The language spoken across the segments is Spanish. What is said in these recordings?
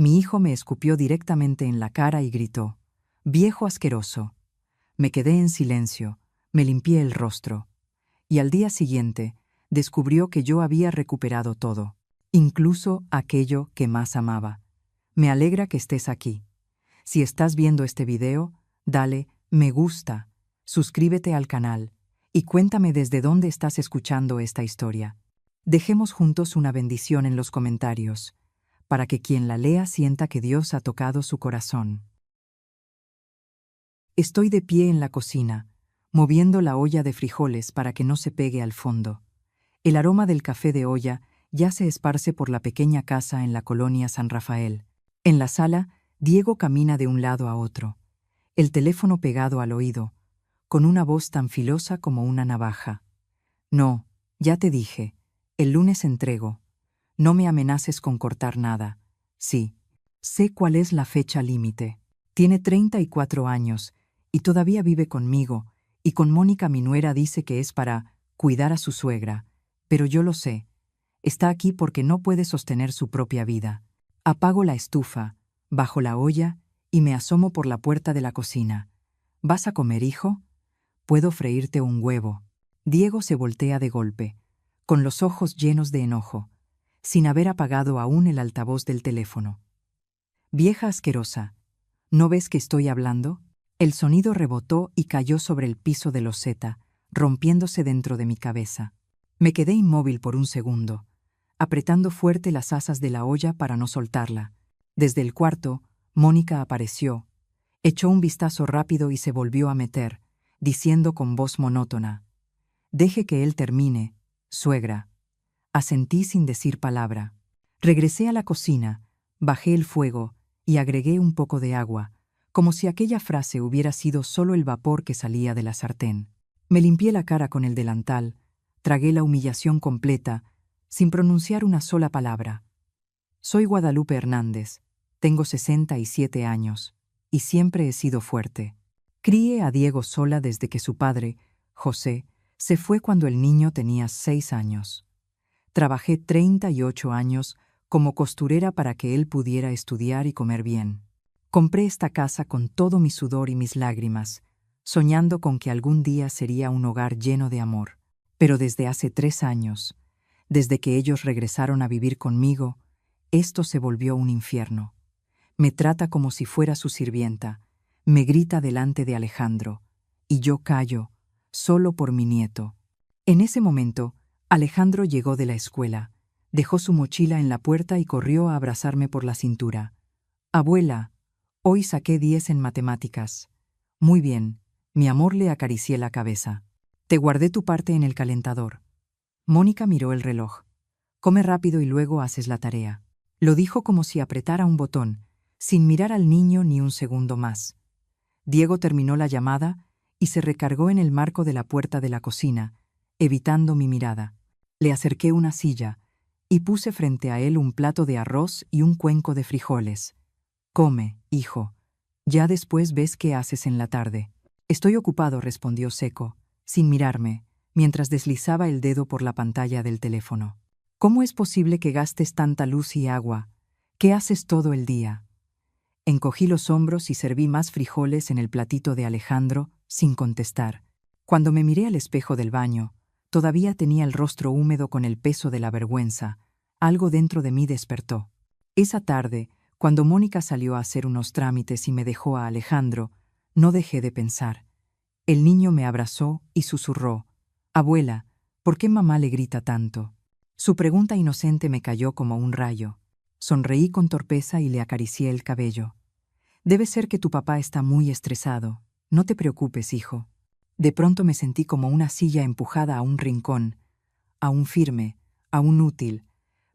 Mi hijo me escupió directamente en la cara y gritó: «¡Viejo asqueroso!». Me quedé en silencio, me limpié el rostro. Y al día siguiente, descubrió que yo había recuperado todo, incluso aquello que más amaba. Me alegra que estés aquí. Si estás viendo este video, dale me gusta, suscríbete al canal y cuéntame desde dónde estás escuchando esta historia. Dejemos juntos una bendición en los comentarios, para que quien la lea sienta que Dios ha tocado su corazón. Estoy de pie en la cocina, moviendo la olla de frijoles para que no se pegue al fondo. El aroma del café de olla ya se esparce por la pequeña casa en la colonia San Rafael. En la sala, Diego camina de un lado a otro, el teléfono pegado al oído, con una voz tan filosa como una navaja. «No, ya te dije, el lunes entrego. No me amenaces con cortar nada. Sí, sé cuál es la fecha límite. Tiene 34 años y todavía vive conmigo, y con Mónica mi nuera dice que es para cuidar a su suegra, pero yo lo sé. Está aquí porque no puede sostener su propia vida». Apago la estufa, bajo la olla y me asomo por la puerta de la cocina. «¿Vas a comer, hijo? Puedo freírte un huevo». Diego se voltea de golpe, con los ojos llenos de enojo, sin haber apagado aún el altavoz del teléfono. «Vieja asquerosa, ¿no ves que estoy hablando?». El sonido rebotó y cayó sobre el piso de loseta, rompiéndose dentro de mi cabeza. Me quedé inmóvil por un segundo, apretando fuerte las asas de la olla para no soltarla. Desde el cuarto, Mónica apareció, echó un vistazo rápido y se volvió a meter, diciendo con voz monótona: «Deje que él termine, suegra». Asentí sin decir palabra. Regresé a la cocina, bajé el fuego y agregué un poco de agua, como si aquella frase hubiera sido solo el vapor que salía de la sartén. Me limpié la cara con el delantal, tragué la humillación completa, sin pronunciar una sola palabra. Soy Guadalupe Hernández, tengo 67 años, y siempre he sido fuerte. Crié a Diego sola desde que su padre, José, se fue cuando el niño tenía 6 años. Trabajé 38 años como costurera para que él pudiera estudiar y comer bien. Compré esta casa con todo mi sudor y mis lágrimas, soñando con que algún día sería un hogar lleno de amor. Pero desde hace 3 años, desde que ellos regresaron a vivir conmigo, esto se volvió un infierno. Me trata como si fuera su sirvienta, me grita delante de Alejandro, y yo callo, solo por mi nieto. En ese momento, Alejandro llegó de la escuela, dejó su mochila en la puerta y corrió a abrazarme por la cintura. «Abuela, hoy saqué 10 en matemáticas». «Muy bien», mi amor, le acaricié la cabeza. «Te guardé tu parte en el calentador». Mónica miró el reloj. «Come rápido y luego haces la tarea». Lo dijo como si apretara un botón, sin mirar al niño ni un segundo más. Diego terminó la llamada y se recargó en el marco de la puerta de la cocina, evitando mi mirada. Le acerqué una silla y puse frente a él un plato de arroz y un cuenco de frijoles. «Come, hijo. Ya después ves qué haces en la tarde». «Estoy ocupado», respondió seco, sin mirarme, mientras deslizaba el dedo por la pantalla del teléfono. «¿Cómo es posible que gastes tanta luz y agua? ¿Qué haces todo el día?». Encogí los hombros y serví más frijoles en el platito de Alejandro, sin contestar. Cuando me miré al espejo del baño, todavía tenía el rostro húmedo con el peso de la vergüenza. Algo dentro de mí despertó. Esa tarde, cuando Mónica salió a hacer unos trámites y me dejó a Alejandro, no dejé de pensar. El niño me abrazó y susurró: «Abuela, ¿por qué mamá le grita tanto?». Su pregunta inocente me cayó como un rayo. Sonreí con torpeza y le acaricié el cabello. «Debe ser que tu papá está muy estresado. No te preocupes, hijo». De pronto me sentí como una silla empujada a un rincón, aún firme, aún útil,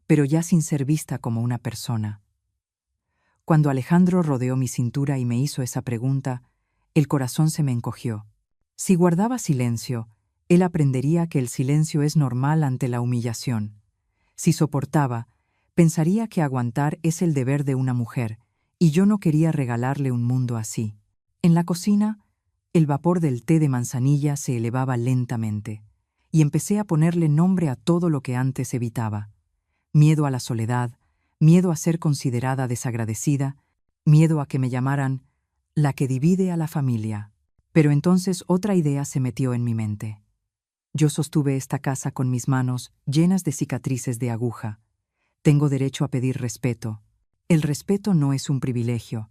pero ya sin ser vista como una persona. Cuando Alejandro rodeó mi cintura y me hizo esa pregunta, el corazón se me encogió. Si guardaba silencio, él aprendería que el silencio es normal ante la humillación. Si soportaba, pensaría que aguantar es el deber de una mujer, y yo no quería regalarle un mundo así. En la cocina, el vapor del té de manzanilla se elevaba lentamente, y empecé a ponerle nombre a todo lo que antes evitaba. Miedo a la soledad, miedo a ser considerada desagradecida, miedo a que me llamaran la que divide a la familia. Pero entonces otra idea se metió en mi mente. Yo sostuve esta casa con mis manos llenas de cicatrices de aguja. Tengo derecho a pedir respeto. El respeto no es un privilegio,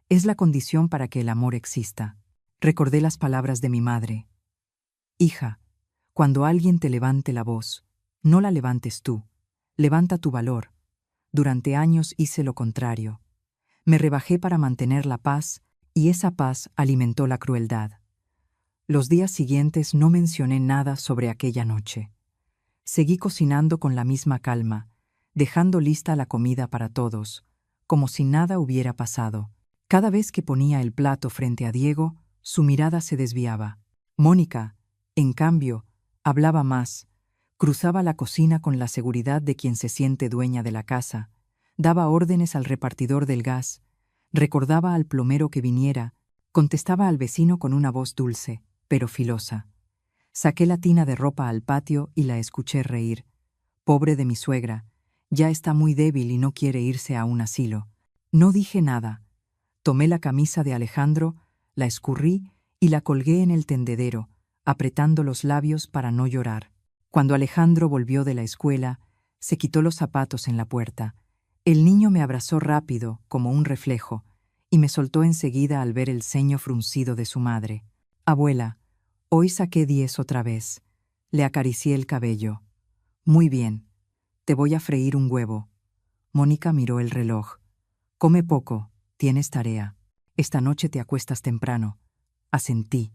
es la condición para que el amor exista. Recordé las palabras de mi madre. Hija, cuando alguien te levante la voz, no la levantes tú, levanta tu valor. Durante años hice lo contrario. Me rebajé para mantener la paz, y esa paz alimentó la crueldad. Los días siguientes no mencioné nada sobre aquella noche. Seguí cocinando con la misma calma, dejando lista la comida para todos, como si nada hubiera pasado. Cada vez que ponía el plato frente a Diego, su mirada se desviaba. Mónica, en cambio, hablaba más, cruzaba la cocina con la seguridad de quien se siente dueña de la casa, daba órdenes al repartidor del gas, recordaba al plomero que viniera, contestaba al vecino con una voz dulce, pero filosa. Saqué la tina de ropa al patio y la escuché reír. Pobre de mi suegra, ya está muy débil y no quiere irse a un asilo. No dije nada. Tomé la camisa de Alejandro, la escurrí y la colgué en el tendedero, apretando los labios para no llorar. Cuando Alejandro volvió de la escuela, se quitó los zapatos en la puerta. El niño me abrazó rápido, como un reflejo, y me soltó enseguida al ver el ceño fruncido de su madre. Abuela, hoy saqué 10 otra vez. Le acaricié el cabello. Muy bien. Te voy a freír un huevo. Mónica miró el reloj. Come poco, tienes tarea. Esta noche te acuestas temprano. Asentí.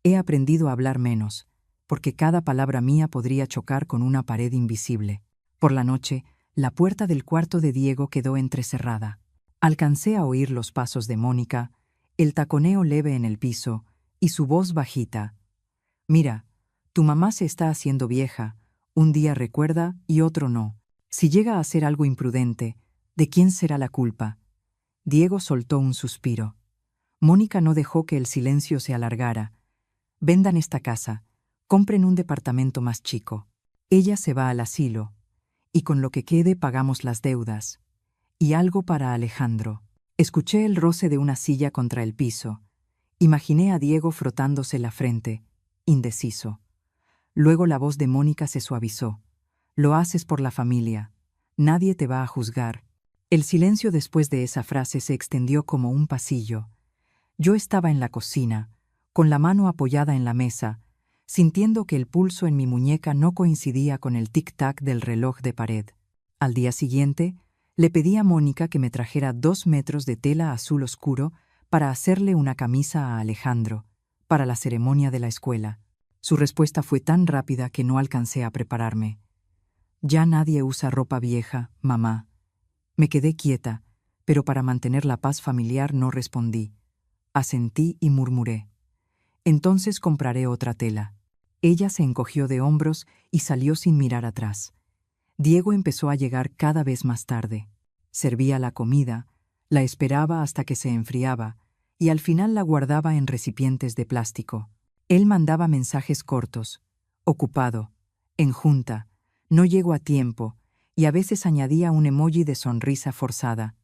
He aprendido a hablar menos, porque cada palabra mía podría chocar con una pared invisible. Por la noche, la puerta del cuarto de Diego quedó entrecerrada. Alcancé a oír los pasos de Mónica, el taconeo leve en el piso y su voz bajita. Mira, tu mamá se está haciendo vieja, un día recuerda y otro no. Si llega a hacer algo imprudente, ¿de quién será la culpa? Diego soltó un suspiro. Mónica no dejó que el silencio se alargara. Vendan esta casa, compren un departamento más chico. Ella se va al asilo, y con lo que quede pagamos las deudas. Y algo para Alejandro. Escuché el roce de una silla contra el piso. Imaginé a Diego frotándose la frente, indeciso. Luego la voz de Mónica se suavizó. Lo haces por la familia. Nadie te va a juzgar. El silencio después de esa frase se extendió como un pasillo. Yo estaba en la cocina, con la mano apoyada en la mesa, sintiendo que el pulso en mi muñeca no coincidía con el tic-tac del reloj de pared. Al día siguiente, le pedí a Mónica que me trajera 2 metros de tela azul oscuro para hacerle una camisa a Alejandro, para la ceremonia de la escuela. Su respuesta fue tan rápida que no alcancé a prepararme. Ya nadie usa ropa vieja, mamá. Me quedé quieta, pero para mantener la paz familiar no respondí. Asentí y murmuré. Entonces compraré otra tela. Ella se encogió de hombros y salió sin mirar atrás. Diego empezó a llegar cada vez más tarde. Servía la comida, la esperaba hasta que se enfriaba, y al final la guardaba en recipientes de plástico. Él mandaba mensajes cortos. Ocupado, en junta, no llego a tiempo, y a veces añadía un emoji de sonrisa forzada.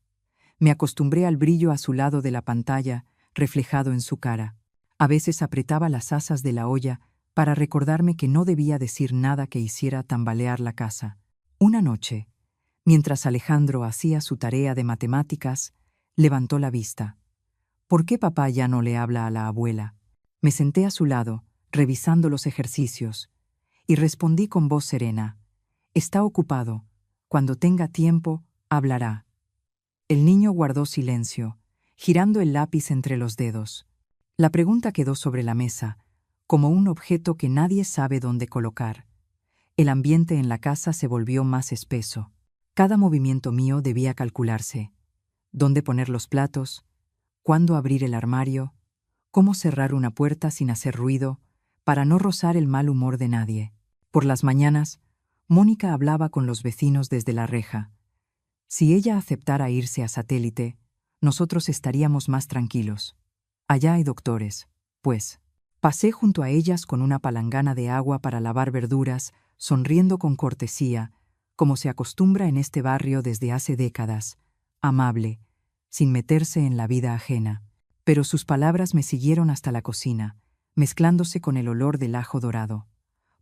Me acostumbré al brillo azulado de la pantalla, reflejado en su cara. A veces apretaba las asas de la olla para recordarme que no debía decir nada que hiciera tambalear la casa. Una noche, mientras Alejandro hacía su tarea de matemáticas, levantó la vista. ¿Por qué papá ya no le habla a la abuela? Me senté a su lado, revisando los ejercicios, y respondí con voz serena. Está ocupado. Cuando tenga tiempo, hablará. El niño guardó silencio, girando el lápiz entre los dedos. La pregunta quedó sobre la mesa, como un objeto que nadie sabe dónde colocar. El ambiente en la casa se volvió más espeso. Cada movimiento mío debía calcularse. ¿Dónde poner los platos? ¿Cuándo abrir el armario? ¿Cómo cerrar una puerta sin hacer ruido, para no rozar el mal humor de nadie? Por las mañanas, Mónica hablaba con los vecinos desde la reja. Si ella aceptara irse a Satélite, nosotros estaríamos más tranquilos. Allá hay doctores, pues. Pasé junto a ellas con una palangana de agua para lavar verduras, sonriendo con cortesía, como se acostumbra en este barrio desde hace décadas, amable, sin meterse en la vida ajena. Pero sus palabras me siguieron hasta la cocina, mezclándose con el olor del ajo dorado.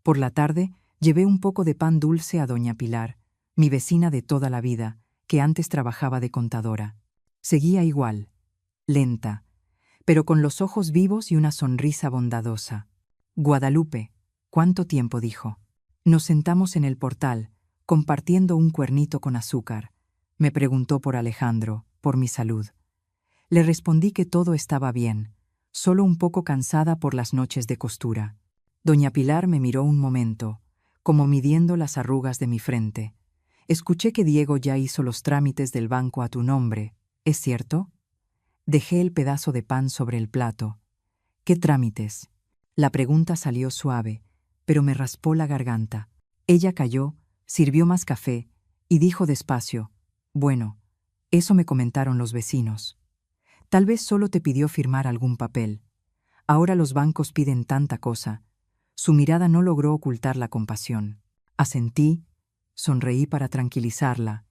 Por la tarde, llevé un poco de pan dulce a doña Pilar, mi vecina de toda la vida, que antes trabajaba de contadora. Seguía igual, lenta, pero con los ojos vivos y una sonrisa bondadosa. «Guadalupe, ¿cuánto tiempo?», dijo. Nos sentamos en el portal, compartiendo un cuernito con azúcar. Me preguntó por Alejandro, por mi salud. Le respondí que todo estaba bien, solo un poco cansada por las noches de costura. Doña Pilar me miró un momento, como midiendo las arrugas de mi frente. «Escuché que Diego ya hizo los trámites del banco a tu nombre, ¿es cierto?». Dejé el pedazo de pan sobre el plato. «¿Qué trámites?». La pregunta salió suave, pero me raspó la garganta. Ella calló, sirvió más café y dijo despacio: «Bueno, eso me comentaron los vecinos. Tal vez solo te pidió firmar algún papel. Ahora los bancos piden tanta cosa». Su mirada no logró ocultar la compasión. Asentí, sonreí para tranquilizarla.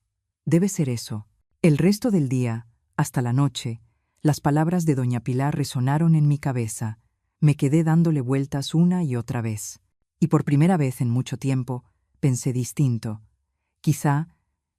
«Debe ser eso». El resto del día, hasta la noche, las palabras de doña Pilar resonaron en mi cabeza. Me quedé dándole vueltas una y otra vez. Y por primera vez en mucho tiempo, pensé distinto. Quizá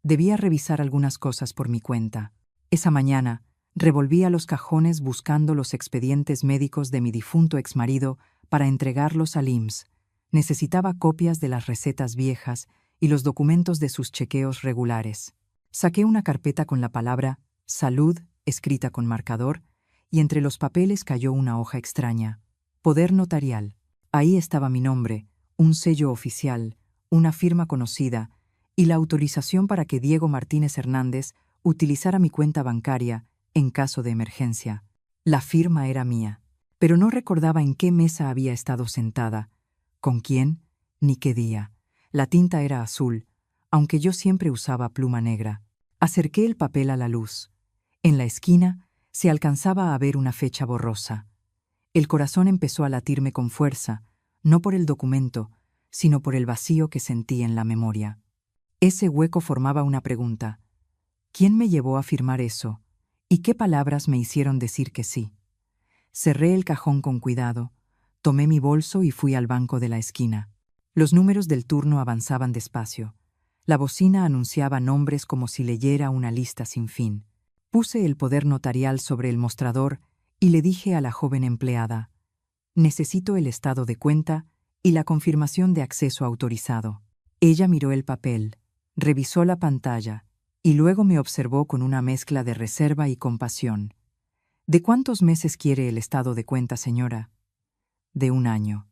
debía revisar algunas cosas por mi cuenta. Esa mañana, revolvía los cajones buscando los expedientes médicos de mi difunto exmarido para entregarlos al IMSS. Necesitaba copias de las recetas viejas y los documentos de sus chequeos regulares. Saqué una carpeta con la palabra «Salud» escrita con marcador, y entre los papeles cayó una hoja extraña. Poder notarial. Ahí estaba mi nombre, un sello oficial, una firma conocida, y la autorización para que Diego Martínez Hernández utilizara mi cuenta bancaria en caso de emergencia. La firma era mía, pero no recordaba en qué mesa había estado sentada, con quién, ni qué día. La tinta era azul, aunque yo siempre usaba pluma negra. Acerqué el papel a la luz. En la esquina se alcanzaba a ver una fecha borrosa. El corazón empezó a latirme con fuerza, no por el documento, sino por el vacío que sentí en la memoria. Ese hueco formaba una pregunta. ¿Quién me llevó a firmar eso? ¿Y qué palabras me hicieron decir que sí? Cerré el cajón con cuidado, tomé mi bolso y fui al banco de la esquina. Los números del turno avanzaban despacio. La bocina anunciaba nombres como si leyera una lista sin fin. Puse el poder notarial sobre el mostrador y le dije a la joven empleada: «Necesito el estado de cuenta y la confirmación de acceso autorizado». Ella miró el papel, revisó la pantalla y luego me observó con una mezcla de reserva y compasión. «¿De cuántos meses quiere el estado de cuenta, señora?». «De 1 año».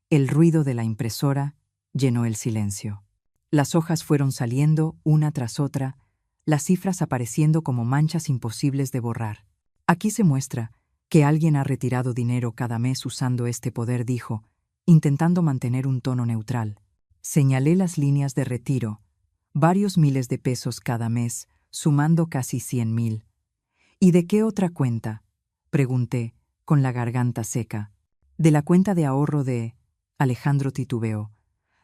El ruido de la impresora llenó el silencio. Las hojas fueron saliendo una tras otra, las cifras apareciendo como manchas imposibles de borrar. «Aquí se muestra que alguien ha retirado dinero cada mes usando este poder», dijo, intentando mantener un tono neutral. Señalé las líneas de retiro, varios miles de pesos cada mes, sumando casi 100.000. «¿Y de qué otra cuenta?», pregunté, con la garganta seca. «De la cuenta de ahorro de…». Alejandro titubeó.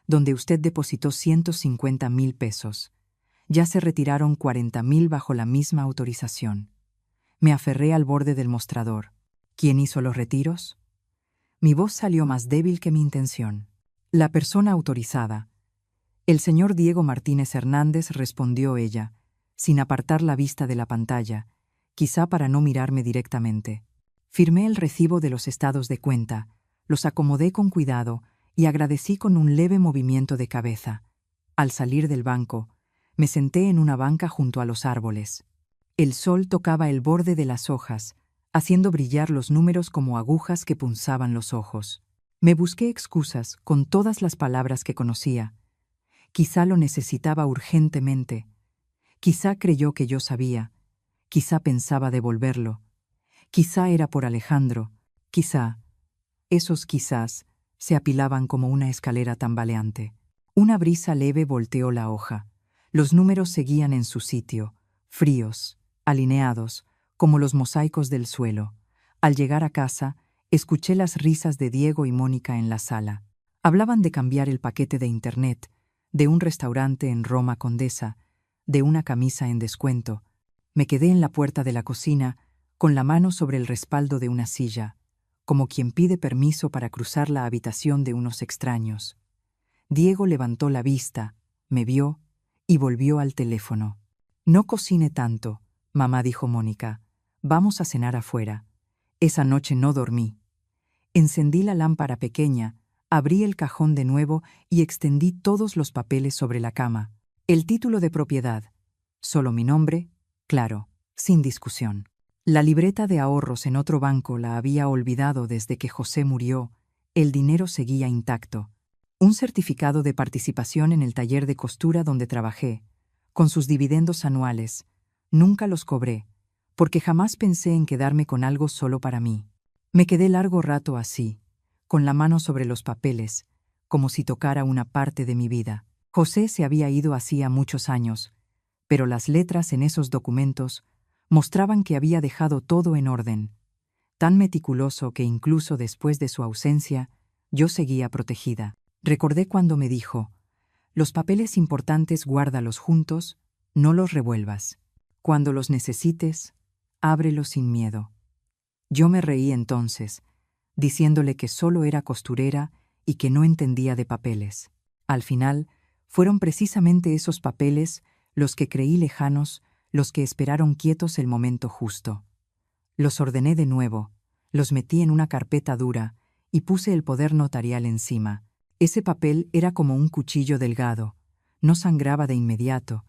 «Donde usted depositó 150.000 pesos. Ya se retiraron 40.000 bajo la misma autorización». Me aferré al borde del mostrador. «¿Quién hizo los retiros?». Mi voz salió más débil que mi intención. «La persona autorizada». «El señor Diego Martínez Hernández», respondió ella, sin apartar la vista de la pantalla, quizá para no mirarme directamente. Firmé el recibo de los estados de cuenta, los acomodé con cuidado y agradecí con un leve movimiento de cabeza. Al salir del banco, me senté en una banca junto a los árboles. El sol tocaba el borde de las hojas, haciendo brillar los números como agujas que punzaban los ojos. Me busqué excusas con todas las palabras que conocía. Quizá lo necesitaba urgentemente. Quizá creyó que yo sabía. Quizá pensaba devolverlo. Quizá era por Alejandro. Quizá. Esos quizás se apilaban como una escalera tambaleante. Una brisa leve volteó la hoja. Los números seguían en su sitio, fríos, alineados, como los mosaicos del suelo. Al llegar a casa, escuché las risas de Diego y Mónica en la sala. Hablaban de cambiar el paquete de internet, de un restaurante en Roma Condesa, de una camisa en descuento. Me quedé en la puerta de la cocina, con la mano sobre el respaldo de una silla, como quien pide permiso para cruzar la habitación de unos extraños. Diego levantó la vista, me vio y volvió al teléfono. «No cocine tanto», mamá, dijo Mónica. «Vamos a cenar afuera». Esa noche no dormí. Encendí la lámpara pequeña, abrí el cajón de nuevo y extendí todos los papeles sobre la cama. El título de propiedad, solo mi nombre, claro, sin discusión. La libreta de ahorros en otro banco la había olvidado desde que José murió. El dinero seguía intacto. Un certificado de participación en el taller de costura donde trabajé, con sus dividendos anuales. Nunca los cobré, porque jamás pensé en quedarme con algo solo para mí. Me quedé largo rato así, con la mano sobre los papeles, como si tocara una parte de mi vida. José se había ido hacía muchos años, pero las letras en esos documentos mostraban que había dejado todo en orden, tan meticuloso que incluso después de su ausencia, yo seguía protegida. Recordé cuando me dijo: «Los papeles importantes guárdalos juntos, no los revuelvas. Cuando los necesites, ábrelos sin miedo». Yo me reí entonces, diciéndole que solo era costurera y que no entendía de papeles. Al final, fueron precisamente esos papeles los que creí lejanos, los que esperaron quietos el momento justo. Los ordené de nuevo, los metí en una carpeta dura y puse el poder notarial encima. Ese papel era como un cuchillo delgado, no sangraba de inmediato,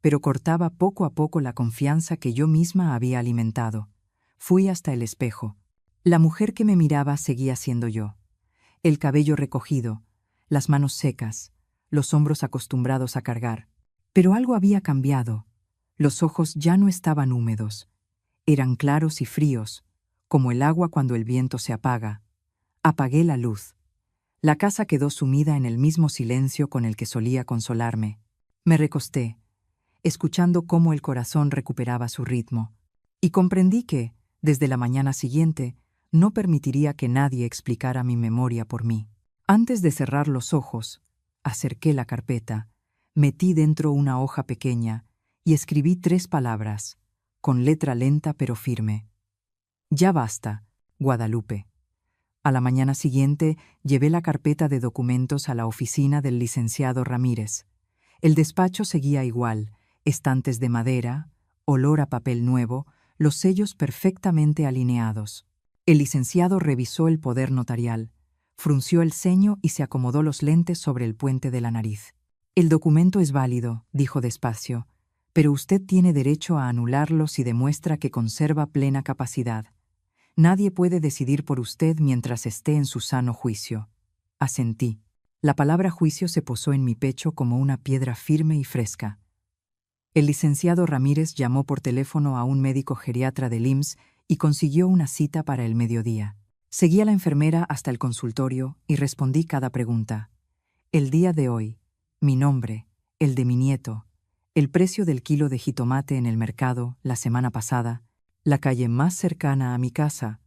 pero cortaba poco a poco la confianza que yo misma había alimentado. Fui hasta el espejo. La mujer que me miraba seguía siendo yo. El cabello recogido, las manos secas, los hombros acostumbrados a cargar. Pero algo había cambiado. Los ojos ya no estaban húmedos. Eran claros y fríos, como el agua cuando el viento se apaga. Apagué la luz. La casa quedó sumida en el mismo silencio con el que solía consolarme. Me recosté, escuchando cómo el corazón recuperaba su ritmo, y comprendí que, desde la mañana siguiente, no permitiría que nadie explicara mi memoria por mí. Antes de cerrar los ojos, acerqué la carpeta, metí dentro una hoja pequeña y escribí 3 palabras, con letra lenta pero firme. «Ya basta, Guadalupe». A la mañana siguiente llevé la carpeta de documentos a la oficina del licenciado Ramírez. El despacho seguía igual, estantes de madera, olor a papel nuevo, los sellos perfectamente alineados. El licenciado revisó el poder notarial, frunció el ceño y se acomodó los lentes sobre el puente de la nariz. «El documento es válido», dijo despacio, «pero usted tiene derecho a anularlo si demuestra que conserva plena capacidad. Nadie puede decidir por usted mientras esté en su sano juicio». Asentí. La palabra juicio se posó en mi pecho como una piedra firme y fresca. El licenciado Ramírez llamó por teléfono a un médico geriatra del IMSS y consiguió una cita para el mediodía. Seguí a la enfermera hasta el consultorio y respondí cada pregunta. El día de hoy, mi nombre, el de mi nieto, el precio del kilo de jitomate en el mercado la semana pasada, la calle más cercana a mi casa,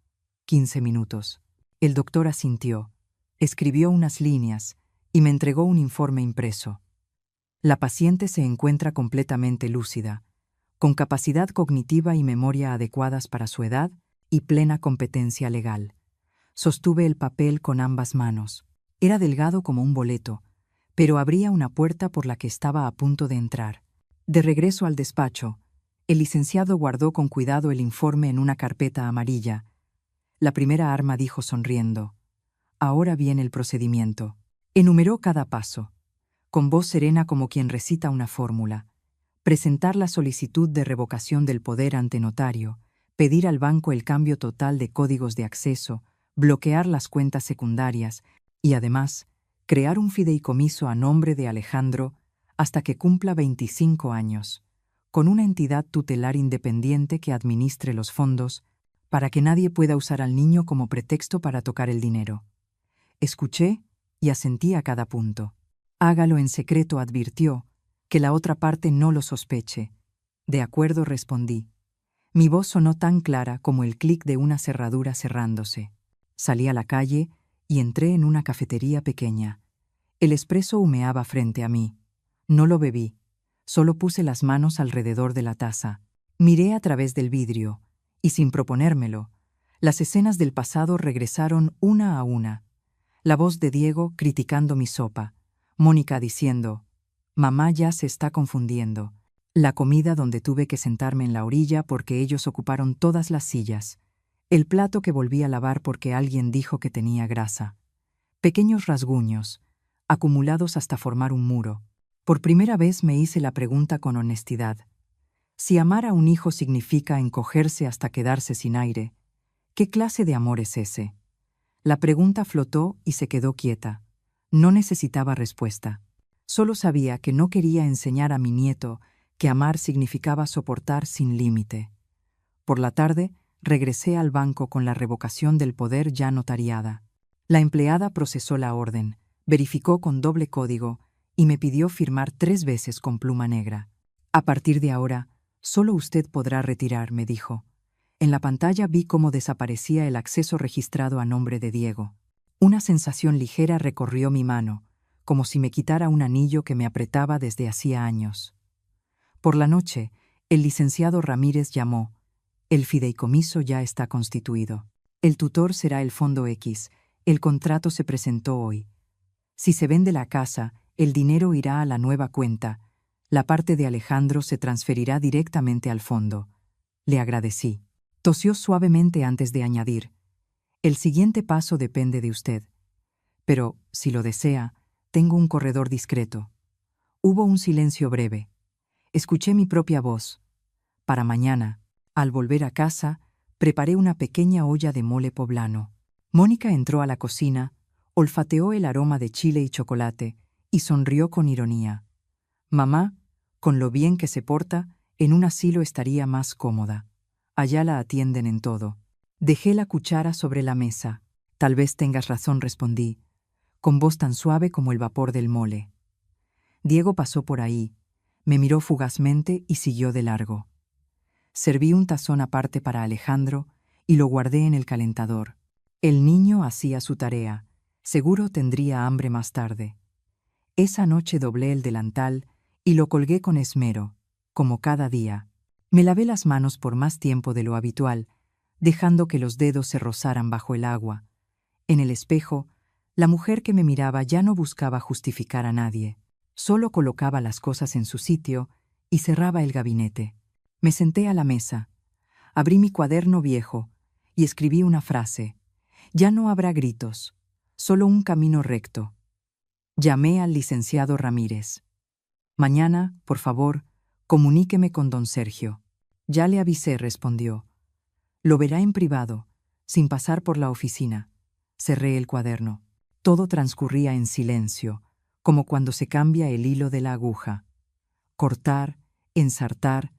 15 minutos. El doctor asintió, escribió unas líneas y me entregó un informe impreso. La paciente se encuentra completamente lúcida, con capacidad cognitiva y memoria adecuadas para su edad y plena competencia legal. Sostuve el papel con ambas manos. Era delgado como un boleto, pero abría una puerta por la que estaba a punto de entrar. De regreso al despacho, el licenciado guardó con cuidado el informe en una carpeta amarilla. La primera arma dijo sonriendo: «Ahora viene el procedimiento». Enumeró cada paso, con voz serena como quien recita una fórmula. Presentar la solicitud de revocación del poder ante notario, pedir al banco el cambio total de códigos de acceso, bloquear las cuentas secundarias y, además, crear un fideicomiso a nombre de Alejandro hasta que cumpla 25 años, con una entidad tutelar independiente que administre los fondos para que nadie pueda usar al niño como pretexto para tocar el dinero. Escuché y asentí a cada punto. «Hágalo en secreto», advirtió, «que la otra parte no lo sospeche». «De acuerdo», respondí. Mi voz sonó tan clara como el clic de una cerradura cerrándose. Salí a la calle y entré en una cafetería pequeña. El espresso humeaba frente a mí. No lo bebí. Solo puse las manos alrededor de la taza. Miré a través del vidrio, y sin proponérmelo, las escenas del pasado regresaron una a una. La voz de Diego criticando mi sopa, Mónica diciendo, «Mamá ya se está confundiendo», la comida donde tuve que sentarme en la orilla porque ellos ocuparon todas las sillas, el plato que volví a lavar porque alguien dijo que tenía grasa. Pequeños rasguños, acumulados hasta formar un muro. Por primera vez me hice la pregunta con honestidad. Si amar a un hijo significa encogerse hasta quedarse sin aire, ¿qué clase de amor es ese? La pregunta flotó y se quedó quieta. No necesitaba respuesta. Solo sabía que no quería enseñar a mi nieto que amar significaba soportar sin límite. Por la tarde, regresé al banco con la revocación del poder ya notariada. La empleada procesó la orden, verificó con doble código y me pidió firmar 3 veces con pluma negra. A partir de ahora, solo usted podrá retirar, me dijo. En la pantalla vi cómo desaparecía el acceso registrado a nombre de Diego. Una sensación ligera recorrió mi mano, como si me quitara un anillo que me apretaba desde hacía años. Por la noche, el licenciado Ramírez llamó. El fideicomiso ya está constituido. El tutor será el Fondo X. El contrato se presentó hoy. Si se vende la casa, el dinero irá a la nueva cuenta. La parte de Alejandro se transferirá directamente al fondo. Le agradecí. Tosió suavemente antes de añadir. El siguiente paso depende de usted. Pero, si lo desea, tengo un corredor discreto. Hubo un silencio breve. Escuché mi propia voz. Para mañana, al volver a casa, preparé una pequeña olla de mole poblano. Mónica entró a la cocina, olfateó el aroma de chile y chocolate y sonrió con ironía. Mamá, con lo bien que se porta, en un asilo estaría más cómoda. Allá la atienden en todo. Dejé la cuchara sobre la mesa. Tal vez tengas razón, respondí, con voz tan suave como el vapor del mole. Diego pasó por ahí, me miró fugazmente y siguió de largo. Serví un tazón aparte para Alejandro y lo guardé en el calentador. El niño hacía su tarea. Seguro tendría hambre más tarde. Esa noche doblé el delantal y lo colgué con esmero, como cada día. Me lavé las manos por más tiempo de lo habitual, dejando que los dedos se rozaran bajo el agua. En el espejo, la mujer que me miraba ya no buscaba justificar a nadie. Solo colocaba las cosas en su sitio y cerraba el gabinete. Me senté a la mesa, abrí mi cuaderno viejo y escribí una frase. Ya no habrá gritos, solo un camino recto. Llamé al licenciado Ramírez. Mañana, por favor, comuníqueme con don Sergio. Ya le avisé, respondió. Lo verá en privado, sin pasar por la oficina. Cerré el cuaderno. Todo transcurría en silencio, como cuando se cambia el hilo de la aguja. Cortar, ensartar,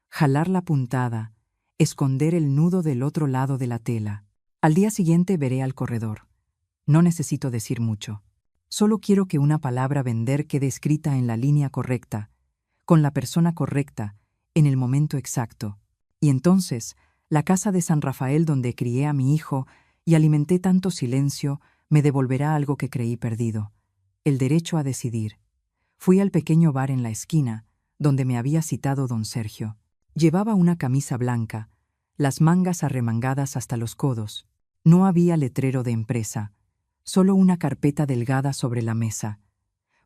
jalar la puntada, esconder el nudo del otro lado de la tela. Al día siguiente veré al corredor. No necesito decir mucho. Solo quiero que una palabra vender quede escrita en la línea correcta, con la persona correcta, en el momento exacto. Y entonces, la casa de San Rafael donde crié a mi hijo y alimenté tanto silencio, me devolverá algo que creí perdido: el derecho a decidir. Fui al pequeño bar en la esquina, donde me había citado don Sergio. Llevaba una camisa blanca, las mangas arremangadas hasta los codos. No había letrero de empresa, solo una carpeta delgada sobre la mesa.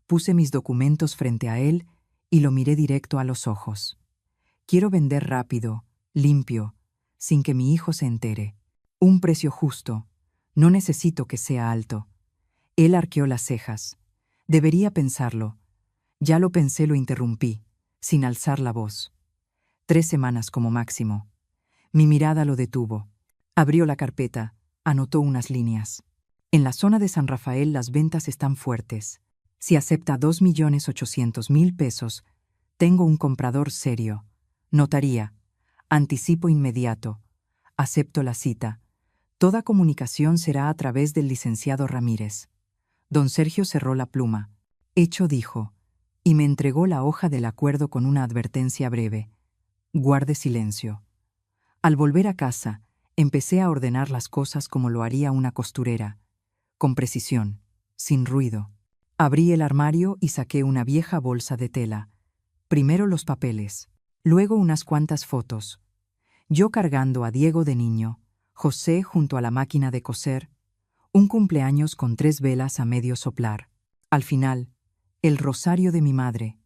Puse mis documentos frente a él y lo miré directo a los ojos. Quiero vender rápido, limpio, sin que mi hijo se entere. Un precio justo. No necesito que sea alto. Él arqueó las cejas. Debería pensarlo. Ya lo pensé, lo interrumpí, sin alzar la voz. 3 semanas como máximo. Mi mirada lo detuvo. Abrió la carpeta, anotó unas líneas. En la zona de San Rafael las ventas están fuertes. Si acepta 2.800.000 pesos, tengo un comprador serio. Notaría. Anticipo inmediato. Acepto la cita. Toda comunicación será a través del licenciado Ramírez. Don Sergio cerró la pluma. Hecho, dijo, y me entregó la hoja del acuerdo con una advertencia breve. Guarde silencio. Al volver a casa, empecé a ordenar las cosas como lo haría una costurera, con precisión, sin ruido. Abrí el armario y saqué una vieja bolsa de tela. Primero los papeles, luego unas cuantas fotos. Yo cargando a Diego de niño, José junto a la máquina de coser, un cumpleaños con 3 velas a medio soplar. Al final, el rosario de mi madre,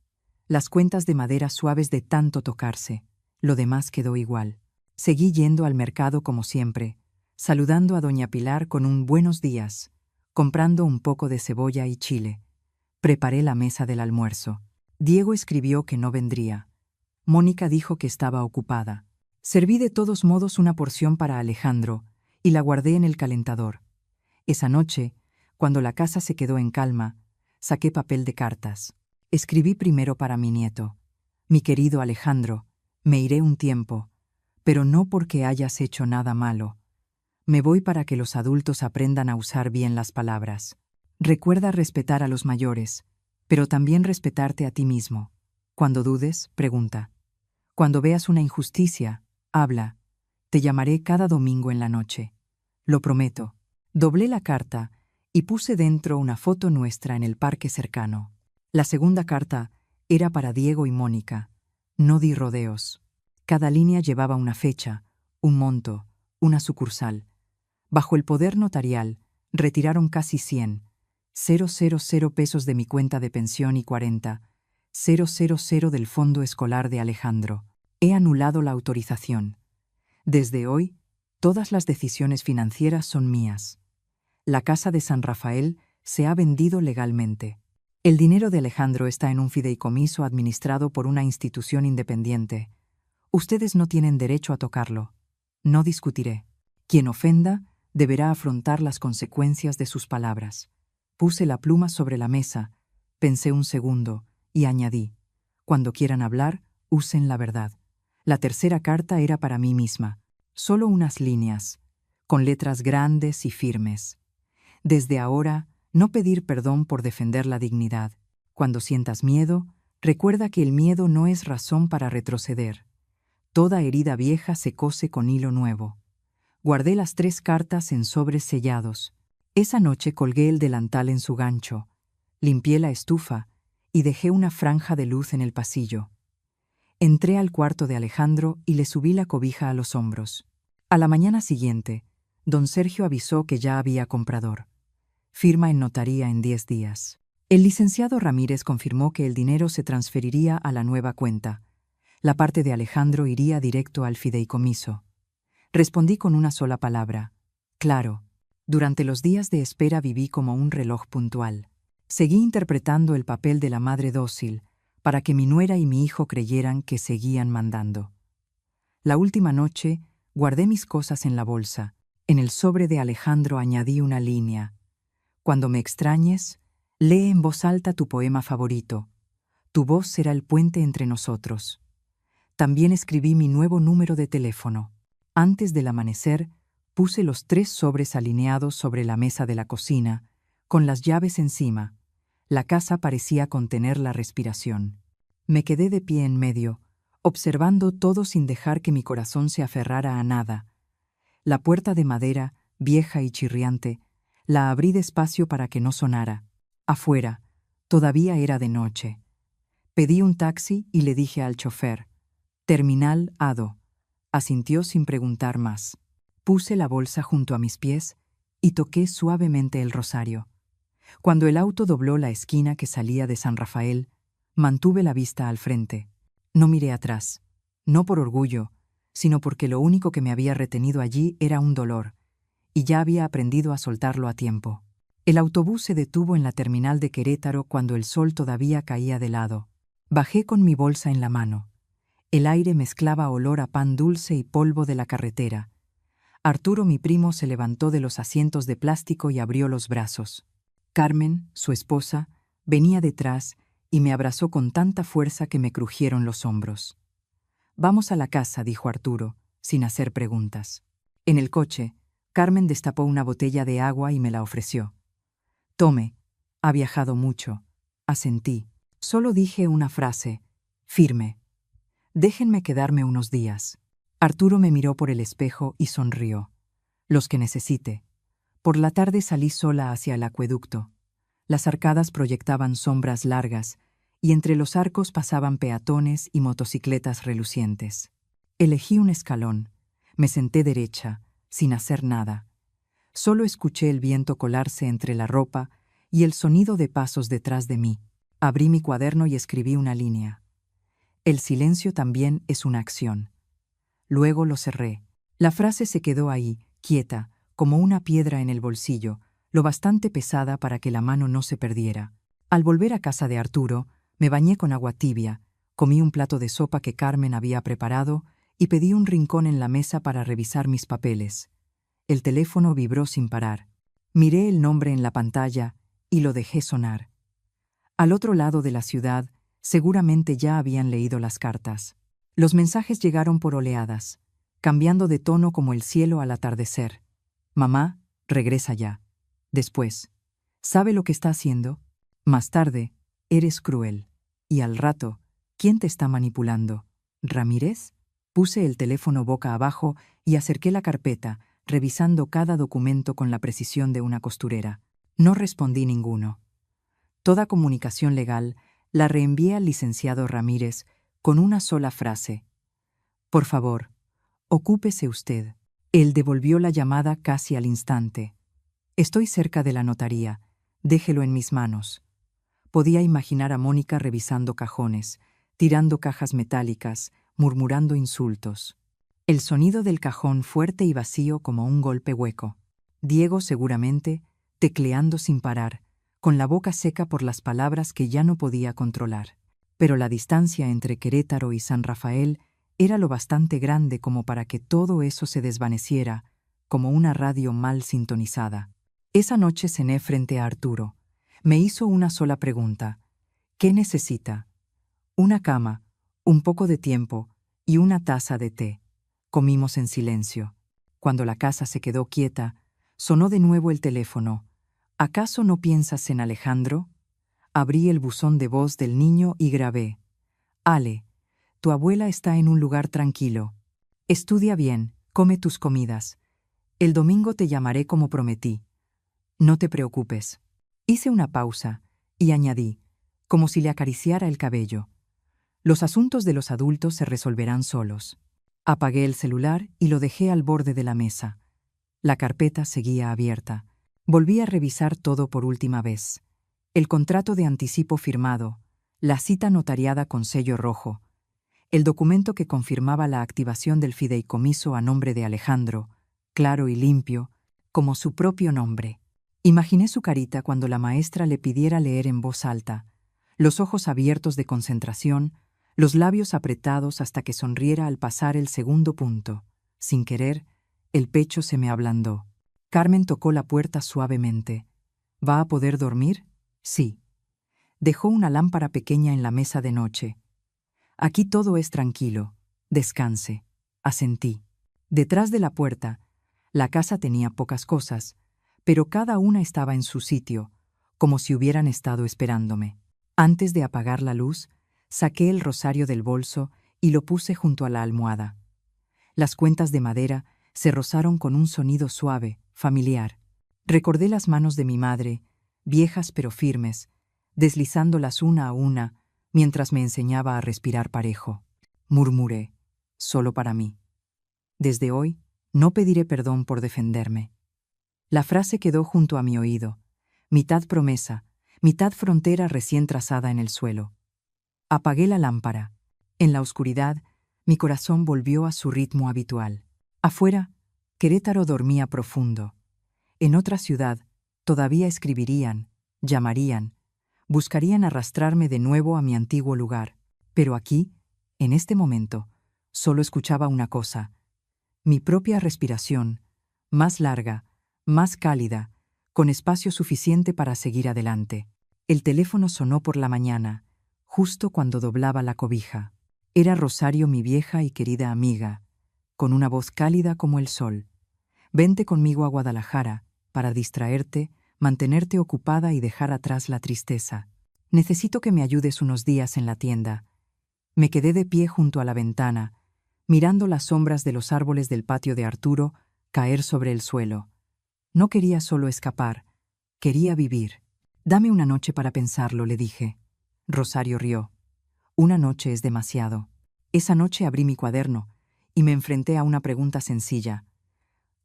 las cuentas de madera suaves de tanto tocarse. Lo demás quedó igual. Seguí yendo al mercado como siempre, saludando a doña Pilar con un buenos días, comprando un poco de cebolla y chile. Preparé la mesa del almuerzo. Diego escribió que no vendría. Mónica dijo que estaba ocupada. Serví de todos modos una porción para Alejandro y la guardé en el calentador. Esa noche, cuando la casa se quedó en calma, saqué papel de cartas. Escribí primero para mi nieto. Mi querido Alejandro, me iré un tiempo, pero no porque hayas hecho nada malo. Me voy para que los adultos aprendan a usar bien las palabras. Recuerda respetar a los mayores, pero también respetarte a ti mismo. Cuando dudes, pregunta. Cuando veas una injusticia, habla. Te llamaré cada domingo en la noche. Lo prometo. Doblé la carta y puse dentro una foto nuestra en el parque cercano. La segunda carta era para Diego y Mónica. No di rodeos. Cada línea llevaba una fecha, un monto, una sucursal. Bajo el poder notarial, retiraron casi 100, 000 pesos de mi cuenta de pensión y 40, 000 del fondo escolar de Alejandro. He anulado la autorización. Desde hoy, todas las decisiones financieras son mías. La casa de San Rafael se ha vendido legalmente. El dinero de Alejandro está en un fideicomiso administrado por una institución independiente. Ustedes no tienen derecho a tocarlo. No discutiré. Quien ofenda deberá afrontar las consecuencias de sus palabras. Puse la pluma sobre la mesa, pensé un segundo y añadí: cuando quieran hablar, usen la verdad. La tercera carta era para mí misma, solo unas líneas, con letras grandes y firmes. Desde ahora, no pedir perdón por defender la dignidad. Cuando sientas miedo, recuerda que el miedo no es razón para retroceder. Toda herida vieja se cose con hilo nuevo. Guardé las 3 cartas en sobres sellados. Esa noche colgué el delantal en su gancho, limpié la estufa y dejé una franja de luz en el pasillo. Entré al cuarto de Alejandro y le subí la cobija a los hombros. A la mañana siguiente, don Sergio avisó que ya había comprador. Firma en notaría en 10 días. El licenciado Ramírez confirmó que el dinero se transferiría a la nueva cuenta. La parte de Alejandro iría directo al fideicomiso. Respondí con una sola palabra: claro. Durante los días de espera viví como un reloj puntual. Seguí interpretando el papel de la madre dócil para que mi nuera y mi hijo creyeran que seguían mandando. La última noche guardé mis cosas en la bolsa. En el sobre de Alejandro añadí una línea: cuando me extrañes, lee en voz alta tu poema favorito. Tu voz será el puente entre nosotros. También escribí mi nuevo número de teléfono. Antes del amanecer, puse los 3 sobres alineados sobre la mesa de la cocina, con las llaves encima. La casa parecía contener la respiración. Me quedé de pie en medio, observando todo sin dejar que mi corazón se aferrara a nada. La puerta de madera, vieja y chirriante, la abrí despacio para que no sonara. Afuera, todavía era de noche. Pedí un taxi y le dije al chofer: Terminal Ado. Asintió sin preguntar más. Puse la bolsa junto a mis pies y toqué suavemente el rosario. Cuando el auto dobló la esquina que salía de San Rafael, mantuve la vista al frente. No miré atrás, no por orgullo, sino porque lo único que me había retenido allí era un dolor, y ya había aprendido a soltarlo a tiempo. El autobús se detuvo en la terminal de Querétaro cuando el sol todavía caía de lado. Bajé con mi bolsa en la mano. El aire mezclaba olor a pan dulce y polvo de la carretera. Arturo, mi primo, se levantó de los asientos de plástico y abrió los brazos. Carmen, su esposa, venía detrás y me abrazó con tanta fuerza que me crujieron los hombros. «Vamos a la casa», dijo Arturo, sin hacer preguntas. En el coche, Carmen destapó una botella de agua y me la ofreció. «Tome, ha viajado mucho», asentí. Solo dije una frase, firme: «Déjenme quedarme unos días». Arturo me miró por el espejo y sonrió. «Los que necesite». Por la tarde salí sola hacia el acueducto. Las arcadas proyectaban sombras largas, y entre los arcos pasaban peatones y motocicletas relucientes. Elegí un escalón, me senté derecha, sin hacer nada. Solo escuché el viento colarse entre la ropa y el sonido de pasos detrás de mí. Abrí mi cuaderno y escribí una línea. El silencio también es una acción. Luego lo cerré. La frase se quedó ahí, quieta, como una piedra en el bolsillo, lo bastante pesada para que la mano no se perdiera. Al volver a casa de Arturo, me bañé con agua tibia, comí un plato de sopa que Carmen había preparado y pedí un rincón en la mesa para revisar mis papeles. El teléfono vibró sin parar. Miré el nombre en la pantalla y lo dejé sonar. Al otro lado de la ciudad, seguramente ya habían leído las cartas. Los mensajes llegaron por oleadas, cambiando de tono como el cielo al atardecer. Mamá, regresa ya. Después, ¿sabe lo que está haciendo? Más tarde, eres cruel. Y al rato, ¿quién te está manipulando? ¿Ramírez? Puse el teléfono boca abajo y acerqué la carpeta, revisando cada documento con la precisión de una costurera. No respondí ninguno. Toda comunicación legal la reenvié al licenciado Ramírez con una sola frase. Por favor, ocúpese usted. Él devolvió la llamada casi al instante. Estoy cerca de la notaría. Déjelo en mis manos. Podía imaginar a Mónica revisando cajones, tirando cajas metálicas, murmurando insultos. El sonido del cajón fuerte y vacío como un golpe hueco. Diego seguramente, tecleando sin parar, con la boca seca por las palabras que ya no podía controlar. Pero la distancia entre Querétaro y San Rafael era lo bastante grande como para que todo eso se desvaneciera, como una radio mal sintonizada. Esa noche cené frente a Arturo. Me hizo una sola pregunta. ¿Qué necesita? Una cama, un poco de tiempo y una taza de té. Comimos en silencio. Cuando la casa se quedó quieta, sonó de nuevo el teléfono. ¿Acaso no piensas en Alejandro? Abrí el buzón de voz del niño y grabé. Ale, tu abuela está en un lugar tranquilo. Estudia bien, come tus comidas. El domingo te llamaré como prometí. No te preocupes. Hice una pausa y añadí, como si le acariciara el cabello. Los asuntos de los adultos se resolverán solos. Apagué el celular y lo dejé al borde de la mesa. La carpeta seguía abierta. Volví a revisar todo por última vez. El contrato de anticipo firmado, la cita notariada con sello rojo, el documento que confirmaba la activación del fideicomiso a nombre de Alejandro, claro y limpio, como su propio nombre. Imaginé su carita cuando la maestra le pidiera leer en voz alta, los ojos abiertos de concentración, los labios apretados hasta que sonriera al pasar el segundo punto. Sin querer, el pecho se me ablandó. Carmen tocó la puerta suavemente. ¿Va a poder dormir? Sí. Dejó una lámpara pequeña en la mesa de noche. Aquí todo es tranquilo. Descanse. Asentí. Detrás de la puerta, la casa tenía pocas cosas, pero cada una estaba en su sitio, como si hubieran estado esperándome. Antes de apagar la luz, saqué el rosario del bolso y lo puse junto a la almohada. Las cuentas de madera se rozaron con un sonido suave, familiar. Recordé las manos de mi madre, viejas pero firmes, deslizándolas una a una mientras me enseñaba a respirar parejo. Murmuré, solo para mí. Desde hoy, no pediré perdón por defenderme. La frase quedó junto a mi oído, mitad promesa, mitad frontera recién trazada en el suelo. Apagué la lámpara. En la oscuridad, mi corazón volvió a su ritmo habitual. Afuera, Querétaro dormía profundo. En otra ciudad, todavía escribirían, llamarían, buscarían arrastrarme de nuevo a mi antiguo lugar. Pero aquí, en este momento, solo escuchaba una cosa, mi propia respiración, más larga, más cálida, con espacio suficiente para seguir adelante. El teléfono sonó por la mañana, justo cuando doblaba la cobija. Era Rosario, mi vieja y querida amiga, con una voz cálida como el sol. Vente conmigo a Guadalajara, para distraerte, mantenerte ocupada y dejar atrás la tristeza. Necesito que me ayudes unos días en la tienda. Me quedé de pie junto a la ventana, mirando las sombras de los árboles del patio de Arturo caer sobre el suelo. No quería solo escapar, quería vivir. Dame una noche para pensarlo, le dije. Rosario rió. Una noche es demasiado. Esa noche abrí mi cuaderno y me enfrenté a una pregunta sencilla.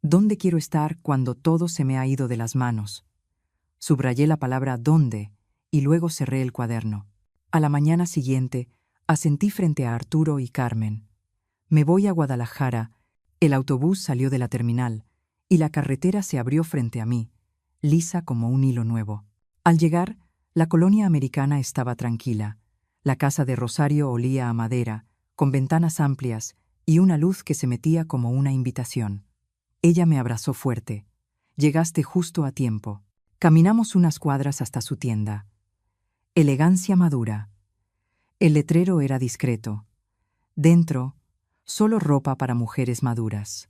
¿Dónde quiero estar cuando todo se me ha ido de las manos? Subrayé la palabra «dónde» y luego cerré el cuaderno. A la mañana siguiente, asentí frente a Arturo y Carmen. Me voy a Guadalajara. El autobús salió de la terminal y la carretera se abrió frente a mí, lisa como un hilo nuevo. Al llegar, la colonia americana estaba tranquila. La casa de Rosario olía a madera, con ventanas amplias y una luz que se metía como una invitación. Ella me abrazó fuerte. Llegaste justo a tiempo. Caminamos unas cuadras hasta su tienda. Elegancia madura. El letrero era discreto. Dentro, solo ropa para mujeres maduras.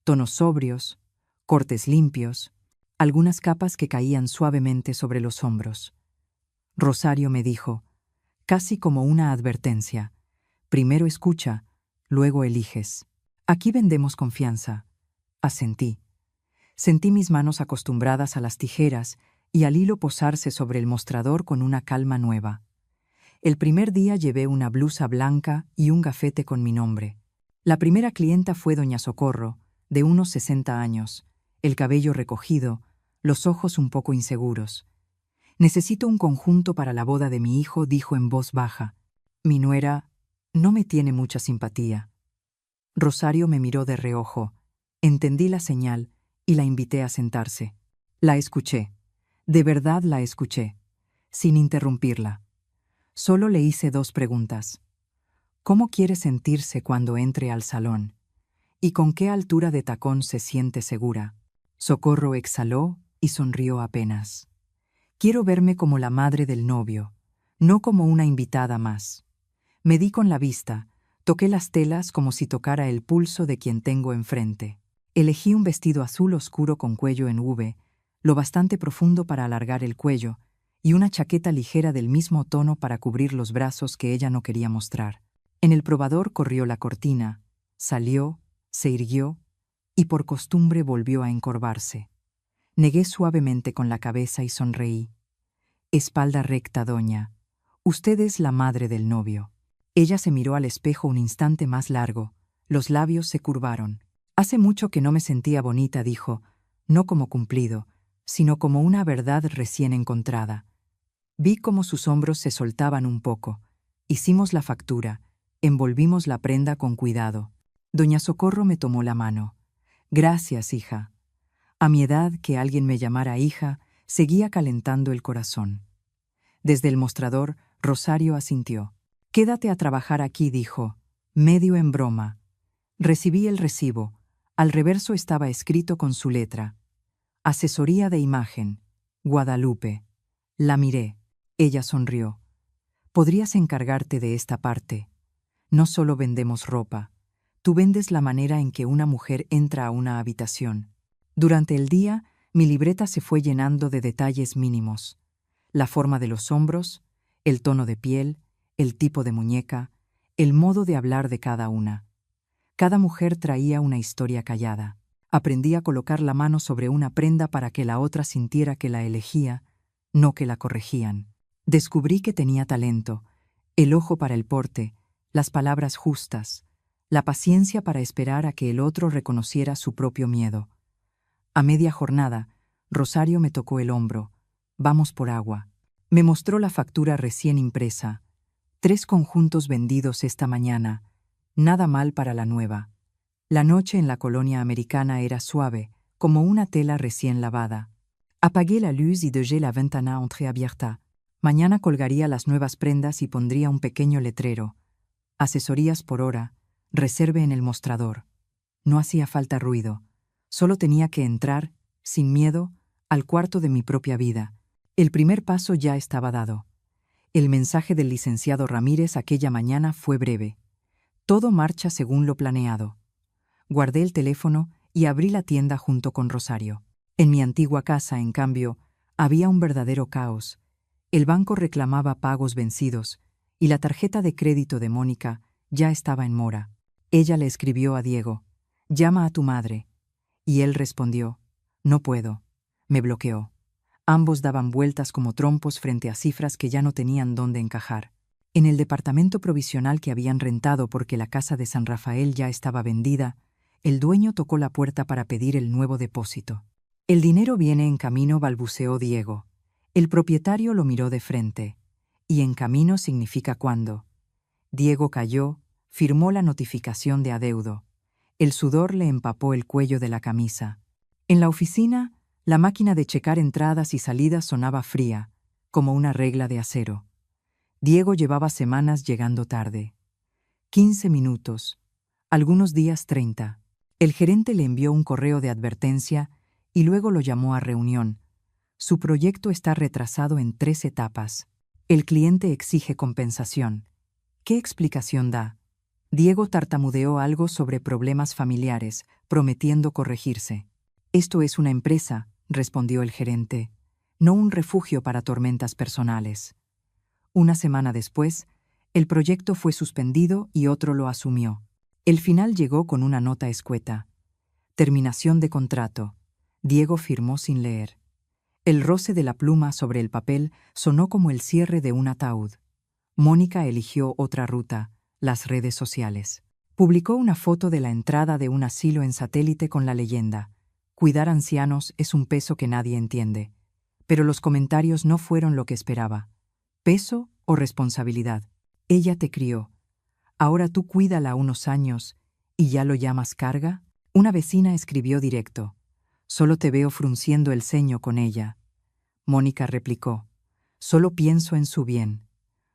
Tonos sobrios, cortes limpios, algunas capas que caían suavemente sobre los hombros. Rosario me dijo, casi como una advertencia, primero escucha, luego eliges. Aquí vendemos confianza. Asentí. Sentí mis manos acostumbradas a las tijeras y al hilo posarse sobre el mostrador con una calma nueva. El primer día llevé una blusa blanca y un gafete con mi nombre. La primera clienta fue doña Socorro, de unos 60 años, el cabello recogido, los ojos un poco inseguros. «Necesito un conjunto para la boda de mi hijo», dijo en voz baja. «Mi nuera no me tiene mucha simpatía». Rosario me miró de reojo. Entendí la señal y la invité a sentarse. La escuché. De verdad la escuché, sin interrumpirla. Solo le hice 2 preguntas. ¿Cómo quiere sentirse cuando entre al salón? ¿Y con qué altura de tacón se siente segura? Socorro exhaló y sonrió apenas. Quiero verme como la madre del novio, no como una invitada más. Medí con la vista, toqué las telas como si tocara el pulso de quien tengo enfrente. Elegí un vestido azul oscuro con cuello en V, lo bastante profundo para alargar el cuello, y una chaqueta ligera del mismo tono para cubrir los brazos que ella no quería mostrar. En el probador corrió la cortina, salió, se irguió, y por costumbre volvió a encorvarse. Negué suavemente con la cabeza y sonreí. Espalda recta, doña. Usted es la madre del novio. Ella se miró al espejo un instante más largo. Los labios se curvaron. Hace mucho que no me sentía bonita, dijo, no como cumplido, sino como una verdad recién encontrada. Vi cómo sus hombros se soltaban un poco. Hicimos la factura, envolvimos la prenda con cuidado. Doña Socorro me tomó la mano. Gracias, hija. A mi edad, que alguien me llamara hija, seguía calentando el corazón. Desde el mostrador, Rosario asintió. Quédate a trabajar aquí, dijo, medio en broma. Recibí el recibo. Al reverso estaba escrito con su letra. Asesoría de imagen. Guadalupe. La miré. Ella sonrió. Podrías encargarte de esta parte. No solo vendemos ropa. Tú vendes la manera en que una mujer entra a una habitación. Durante el día, mi libreta se fue llenando de detalles mínimos. La forma de los hombros, el tono de piel, el tipo de muñeca, el modo de hablar de cada una. Cada mujer traía una historia callada. Aprendí a colocar la mano sobre una prenda para que la otra sintiera que la elegía, no que la corregían. Descubrí que tenía talento, el ojo para el porte, las palabras justas, la paciencia para esperar a que el otro reconociera su propio miedo. A media jornada, Rosario me tocó el hombro. Vamos por agua. Me mostró la factura recién impresa. 3 conjuntos vendidos esta mañana. Nada mal para la nueva. La noche en la colonia americana era suave, como una tela recién lavada. Apagué la luz y dejé la ventana entreabierta. Mañana colgaría las nuevas prendas y pondría un pequeño letrero. Asesorías por hora. Reserve en el mostrador. No hacía falta ruido. Solo tenía que entrar, sin miedo, al cuarto de mi propia vida. El primer paso ya estaba dado. El mensaje del licenciado Ramírez aquella mañana fue breve. Todo marcha según lo planeado. Guardé el teléfono y abrí la tienda junto con Rosario. En mi antigua casa, en cambio, había un verdadero caos. El banco reclamaba pagos vencidos y la tarjeta de crédito de Mónica ya estaba en mora. Ella le escribió a Diego, «Llama a tu madre». Y él respondió, «No puedo». Me bloqueó. Ambos daban vueltas como trompos frente a cifras que ya no tenían dónde encajar. En el departamento provisional que habían rentado porque la casa de San Rafael ya estaba vendida, el dueño tocó la puerta para pedir el nuevo depósito. «El dinero viene en camino», balbuceó Diego. El propietario lo miró de frente. «¿Y en camino significa cuándo?» Diego calló, firmó la notificación de adeudo. El sudor le empapó el cuello de la camisa. En la oficina, la máquina de checar entradas y salidas sonaba fría, como una regla de acero. Diego llevaba semanas llegando tarde. 15 minutos, algunos días 30. El gerente le envió un correo de advertencia y luego lo llamó a reunión. Su proyecto está retrasado en 3 etapas. El cliente exige compensación. ¿Qué explicación da? Diego tartamudeó algo sobre problemas familiares, prometiendo corregirse. «Esto es una empresa», respondió el gerente, «no un refugio para tormentas personales». Una semana después, el proyecto fue suspendido y otro lo asumió. El final llegó con una nota escueta. «Terminación de contrato». Diego firmó sin leer. El roce de la pluma sobre el papel sonó como el cierre de un ataúd. Mónica eligió otra ruta, las redes sociales. Publicó una foto de la entrada de un asilo en satélite con la leyenda: «Cuidar ancianos es un peso que nadie entiende». Pero los comentarios no fueron lo que esperaba. ¿Peso o responsabilidad? Ella te crió. Ahora tú cuídala unos años y ya lo llamas carga. Una vecina escribió directo: «Solo te veo frunciendo el ceño con ella». Mónica replicó: «Solo pienso en su bien».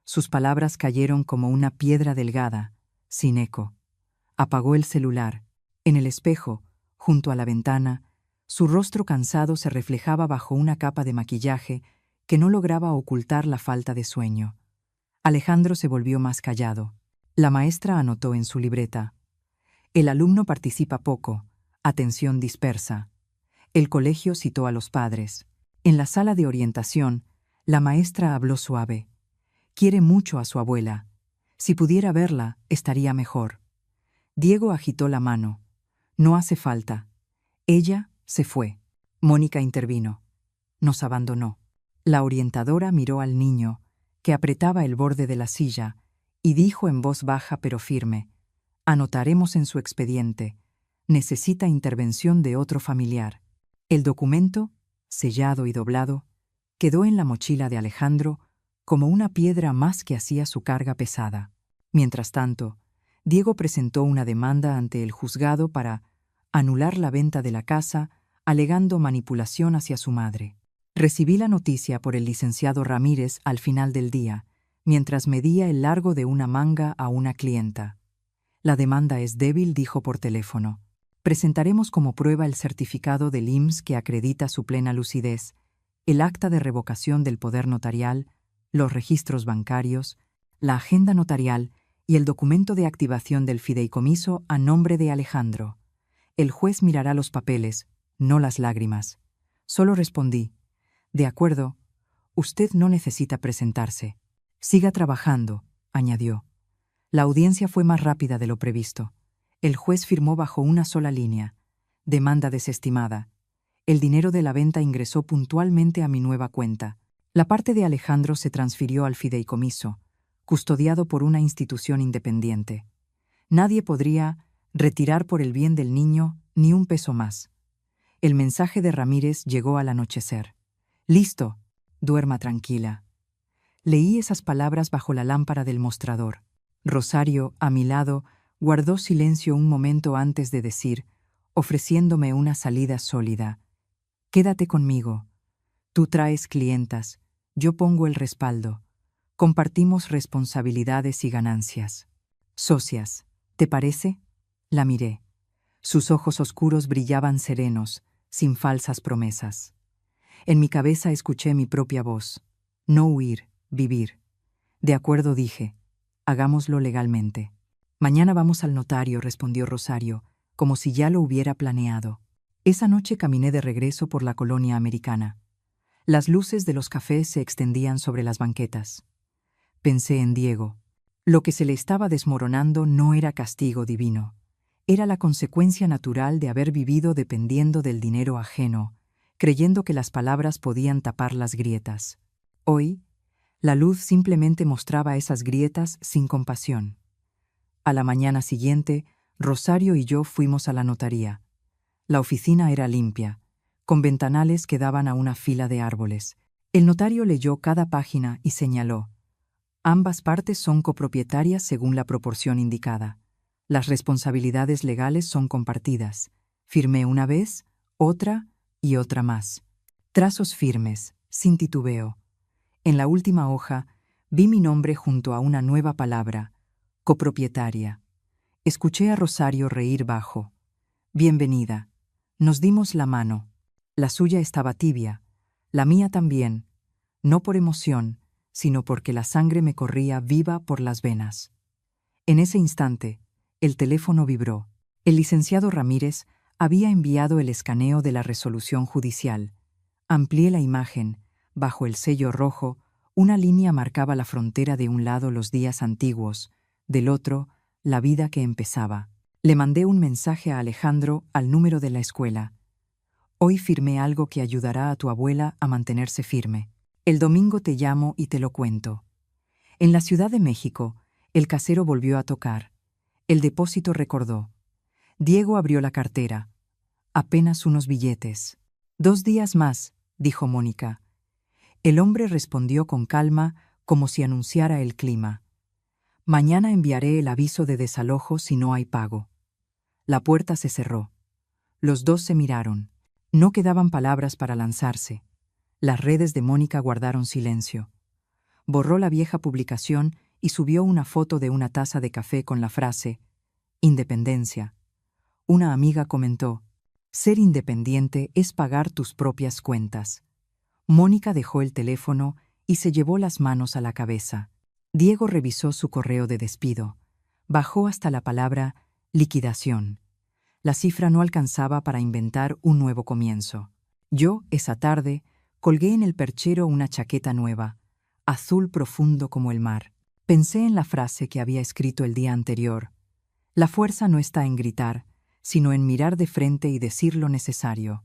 Sus palabras cayeron como una piedra delgada, sin eco. Apagó el celular. En el espejo, junto a la ventana, su rostro cansado se reflejaba bajo una capa de maquillaje que no lograba ocultar la falta de sueño. Alejandro se volvió más callado. La maestra anotó en su libreta: «El alumno participa poco, atención dispersa». El colegio citó a los padres. En la sala de orientación, la maestra habló suave: «Quiere mucho a su abuela. Si pudiera verla, estaría mejor». Diego agitó la mano. «No hace falta». Ella se fue. Mónica intervino. «Nos abandonó». La orientadora miró al niño, que apretaba el borde de la silla, y dijo en voz baja pero firme: «Anotaremos en su expediente. Necesita intervención de otro familiar». El documento, sellado y doblado, quedó en la mochila de Alejandro como una piedra más que hacía su carga pesada. Mientras tanto, Diego presentó una demanda ante el juzgado para anular la venta de la casa, alegando manipulación hacia su madre. Recibí la noticia por el licenciado Ramírez al final del día, mientras medía el largo de una manga a una clienta. «La demanda es débil», dijo por teléfono. «Presentaremos como prueba el certificado del IMSS que acredita su plena lucidez, el acta de revocación del poder notarial, los registros bancarios, la agenda notarial y el documento de activación del fideicomiso a nombre de Alejandro. El juez mirará los papeles, no las lágrimas». Solo respondí: «De acuerdo, usted no necesita presentarse». «Siga trabajando», añadió. La audiencia fue más rápida de lo previsto. El juez firmó bajo una sola línea: «Demanda desestimada». El dinero de la venta ingresó puntualmente a mi nueva cuenta. La parte de Alejandro se transfirió al fideicomiso, custodiado por una institución independiente. Nadie podría retirar por el bien del niño ni un peso más. El mensaje de Ramírez llegó al anochecer: «Listo, duerma tranquila». Leí esas palabras bajo la lámpara del mostrador. Rosario, a mi lado, guardó silencio un momento antes de decir, ofreciéndome una salida sólida: «Quédate conmigo. Tú traes clientas, yo pongo el respaldo. Compartimos responsabilidades y ganancias. Socias, ¿te parece?». La miré. Sus ojos oscuros brillaban serenos, sin falsas promesas. En mi cabeza escuché mi propia voz: «No huir, vivir». «De acuerdo», dije. «Hagámoslo legalmente». «Mañana vamos al notario», respondió Rosario, como si ya lo hubiera planeado. Esa noche caminé de regreso por la colonia americana. Las luces de los cafés se extendían sobre las banquetas. Pensé en Diego. Lo que se le estaba desmoronando no era castigo divino. Era la consecuencia natural de haber vivido dependiendo del dinero ajeno, creyendo que las palabras podían tapar las grietas. Hoy, la luz simplemente mostraba esas grietas sin compasión. A la mañana siguiente, Rosario y yo fuimos a la notaría. La oficina era limpia, con ventanales que daban a una fila de árboles. El notario leyó cada página y señaló: ambas partes son copropietarias según la proporción indicada. Las responsabilidades legales son compartidas. Firmé una vez, otra y otra más. Trazos firmes, sin titubeo. En la última hoja, vi mi nombre junto a una nueva palabra: copropietaria. Escuché a Rosario reír bajo. Bienvenida. Nos dimos la mano. La suya estaba tibia, la mía también, no por emoción, sino porque la sangre me corría viva por las venas. En ese instante, el teléfono vibró. El licenciado Ramírez había enviado el escaneo de la resolución judicial. Amplié la imagen. Bajo el sello rojo, una línea marcaba la frontera: de un lado los días antiguos, del otro, la vida que empezaba. Le mandé un mensaje a Alejandro al número de la escuela. Hoy firmé algo que ayudará a tu abuela a mantenerse firme. El domingo te llamo y te lo cuento. En la Ciudad de México, el casero volvió a tocar. El depósito recordó. Diego abrió la cartera. Apenas unos billetes. 2 días más, dijo Mónica. El hombre respondió con calma, como si anunciara el clima. Mañana enviaré el aviso de desalojo si no hay pago. La puerta se cerró. Los dos se miraron. No quedaban palabras para lanzarse. Las redes de Mónica guardaron silencio. Borró la vieja publicación y subió una foto de una taza de café con la frase: Independencia. Una amiga comentó: ser independiente es pagar tus propias cuentas. Mónica dejó el teléfono y se llevó las manos a la cabeza. Diego revisó su correo de despido. Bajó hasta la palabra liquidación. La cifra no alcanzaba para inventar un nuevo comienzo. Yo, esa tarde, colgué en el perchero una chaqueta nueva, azul profundo como el mar. Pensé en la frase que había escrito el día anterior: la fuerza no está en gritar, sino en mirar de frente y decir lo necesario.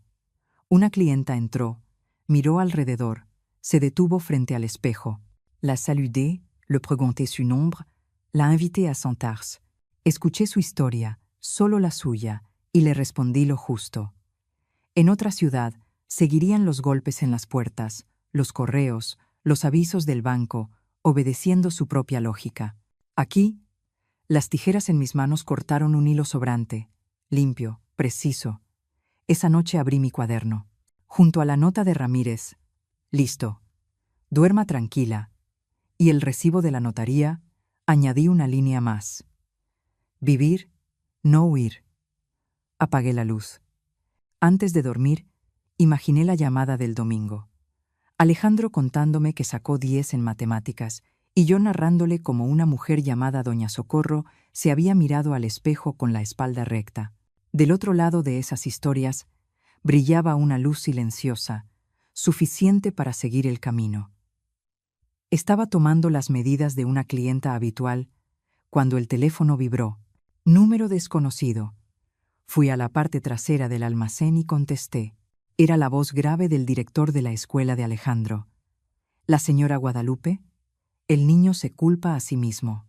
Una clienta entró, miró alrededor, se detuvo frente al espejo. La saludé, le pregunté su nombre, la invité a sentarse. Escuché su historia, solo la suya, y le respondí lo justo. En otra ciudad, seguirían los golpes en las puertas, los correos, los avisos del banco, obedeciendo su propia lógica. Aquí, las tijeras en mis manos cortaron un hilo sobrante, limpio, preciso. Esa noche abrí mi cuaderno. Junto a la nota de Ramírez: listo, duerma tranquila, y el recibo de la notaría, añadí una línea más: vivir, no huir. Apagué la luz. Antes de dormir, imaginé la llamada del domingo. Alejandro contándome que sacó 10 en matemáticas y yo narrándole cómo una mujer llamada Doña Socorro se había mirado al espejo con la espalda recta. Del otro lado de esas historias brillaba una luz silenciosa, suficiente para seguir el camino. Estaba tomando las medidas de una clienta habitual cuando el teléfono vibró. Número desconocido. Fui a la parte trasera del almacén y contesté. Era la voz grave del director de la escuela de Alejandro. «¿La señora Guadalupe? El niño se culpa a sí mismo.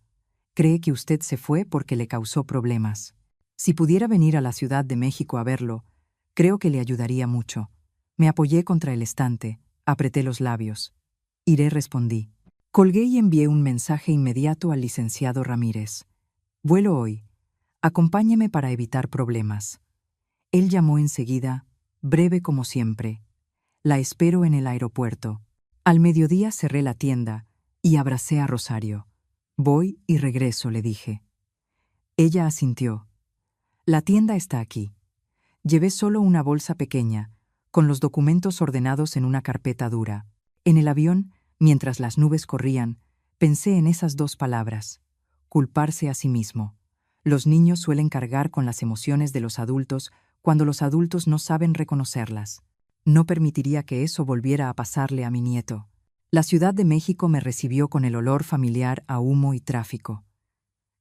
Cree que usted se fue porque le causó problemas. Si pudiera venir a la Ciudad de México a verlo, creo que le ayudaría mucho». Me apoyé contra el estante, apreté los labios. «Iré», respondí. Colgué y envié un mensaje inmediato al licenciado Ramírez. «Vuelo hoy. Acompáñeme para evitar problemas». Él llamó enseguida, breve como siempre. «La espero en el aeropuerto». Al mediodía cerré la tienda y abracé a Rosario. «Voy y regreso», le dije. Ella asintió. «La tienda está aquí». Llevé solo una bolsa pequeña, con los documentos ordenados en una carpeta dura. En el avión, mientras las nubes corrían, pensé en esas 2 palabras: culparse a sí mismo. Los niños suelen cargar con las emociones de los adultos cuando los adultos no saben reconocerlas. No permitiría que eso volviera a pasarle a mi nieto. La Ciudad de México me recibió con el olor familiar a humo y tráfico.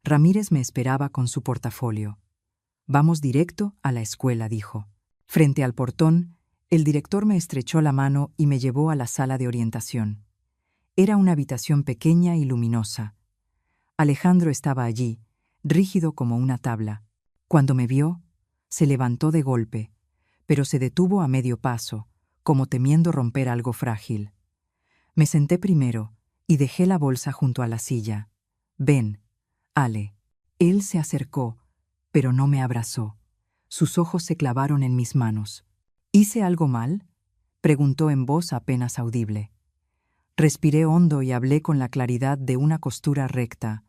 Ramírez me esperaba con su portafolio. «Vamos directo a la escuela», dijo. Frente al portón, El director me estrechó la mano y me llevó a la sala de orientación. Era una habitación pequeña y luminosa. Alejandro estaba allí, rígido como una tabla. Cuando me vio, se levantó de golpe, pero se detuvo a medio paso, como temiendo romper algo frágil. Me senté primero y dejé la bolsa junto a la silla. «Ven, Ale». Él se acercó, pero no me abrazó. Sus ojos se clavaron en mis manos. «¿Hice algo mal?», preguntó en voz apenas audible. Respiré hondo y hablé con la claridad de una costura recta.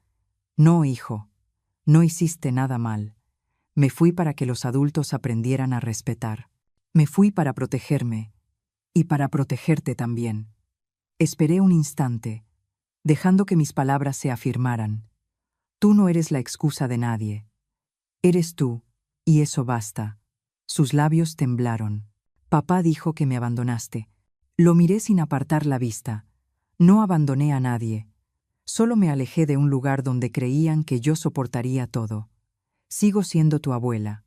«No, hijo, no hiciste nada mal. Me fui para que los adultos aprendieran a respetar. Me fui para protegerme y para protegerte también». Esperé un instante, dejando que mis palabras se afirmaran. «Tú no eres la excusa de nadie. Eres tú, y eso basta». Sus labios temblaron. «Papá dijo que me abandonaste». Lo miré sin apartar la vista. No abandoné a nadie. Solo me alejé de un lugar donde creían que yo soportaría todo. Sigo siendo tu abuela.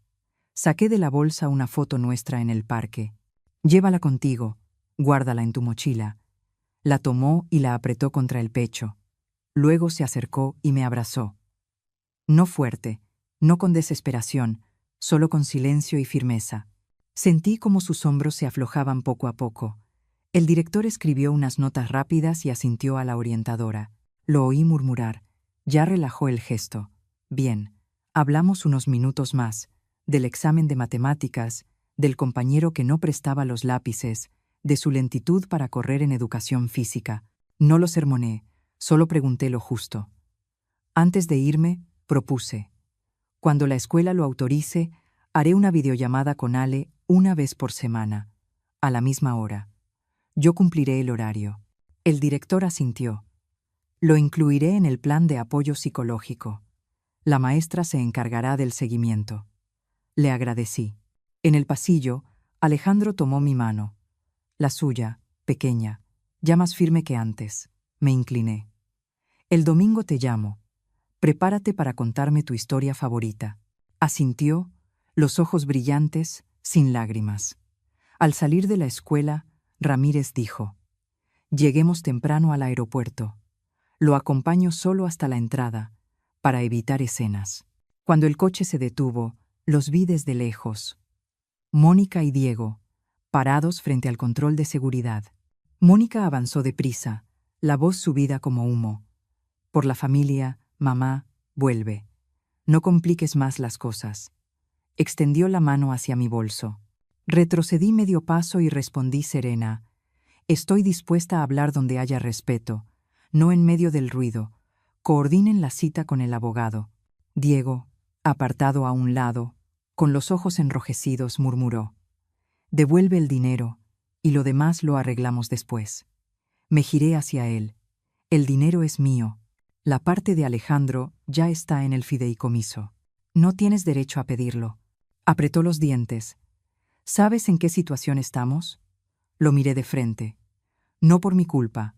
Saqué de la bolsa una foto nuestra en el parque. «Llévala contigo, guárdala en tu mochila». La tomó y la apretó contra el pecho. Luego se acercó y me abrazó. No fuerte, no con desesperación, solo con silencio y firmeza. Sentí como sus hombros se aflojaban poco a poco. El director escribió unas notas rápidas y asintió a la orientadora. Lo oí murmurar. Ya relajó el gesto. «Bien». Hablamos unos minutos más, del examen de matemáticas, del compañero que no prestaba los lápices, de su lentitud para correr en educación física. No lo sermoné, solo pregunté lo justo. Antes de irme, propuse: «Cuando la escuela lo autorice, haré una videollamada con Ale una vez por semana, a la misma hora. Yo cumpliré el horario». El director asintió. «Lo incluiré en el plan de apoyo psicológico. La maestra se encargará del seguimiento». Le agradecí. En el pasillo, Alejandro tomó mi mano. La suya, pequeña, ya más firme que antes. Me incliné. «El domingo te llamo. Prepárate para contarme tu historia favorita». Asintió, los ojos brillantes, sin lágrimas. Al salir de la escuela, Ramírez dijo: «Lleguemos temprano al aeropuerto. Lo acompaño solo hasta la entrada, para evitar escenas». Cuando el coche se detuvo, los vi desde lejos. Mónica y Diego, parados frente al control de seguridad. Mónica avanzó deprisa, la voz subida como humo. «Por la familia, mamá, vuelve. No compliques más las cosas». Extendió la mano hacia mi bolso. Retrocedí medio paso y respondí serena: «Estoy dispuesta a hablar donde haya respeto, no en medio del ruido. Coordinen la cita con el abogado». Diego, apartado a un lado, con los ojos enrojecidos, murmuró: «Devuelve el dinero, y lo demás lo arreglamos después». Me giré hacia él. «El dinero es mío. La parte de Alejandro ya está en el fideicomiso. No tienes derecho a pedirlo». Apretó los dientes. «¿Sabes en qué situación estamos?». Lo miré de frente. «No por mi culpa».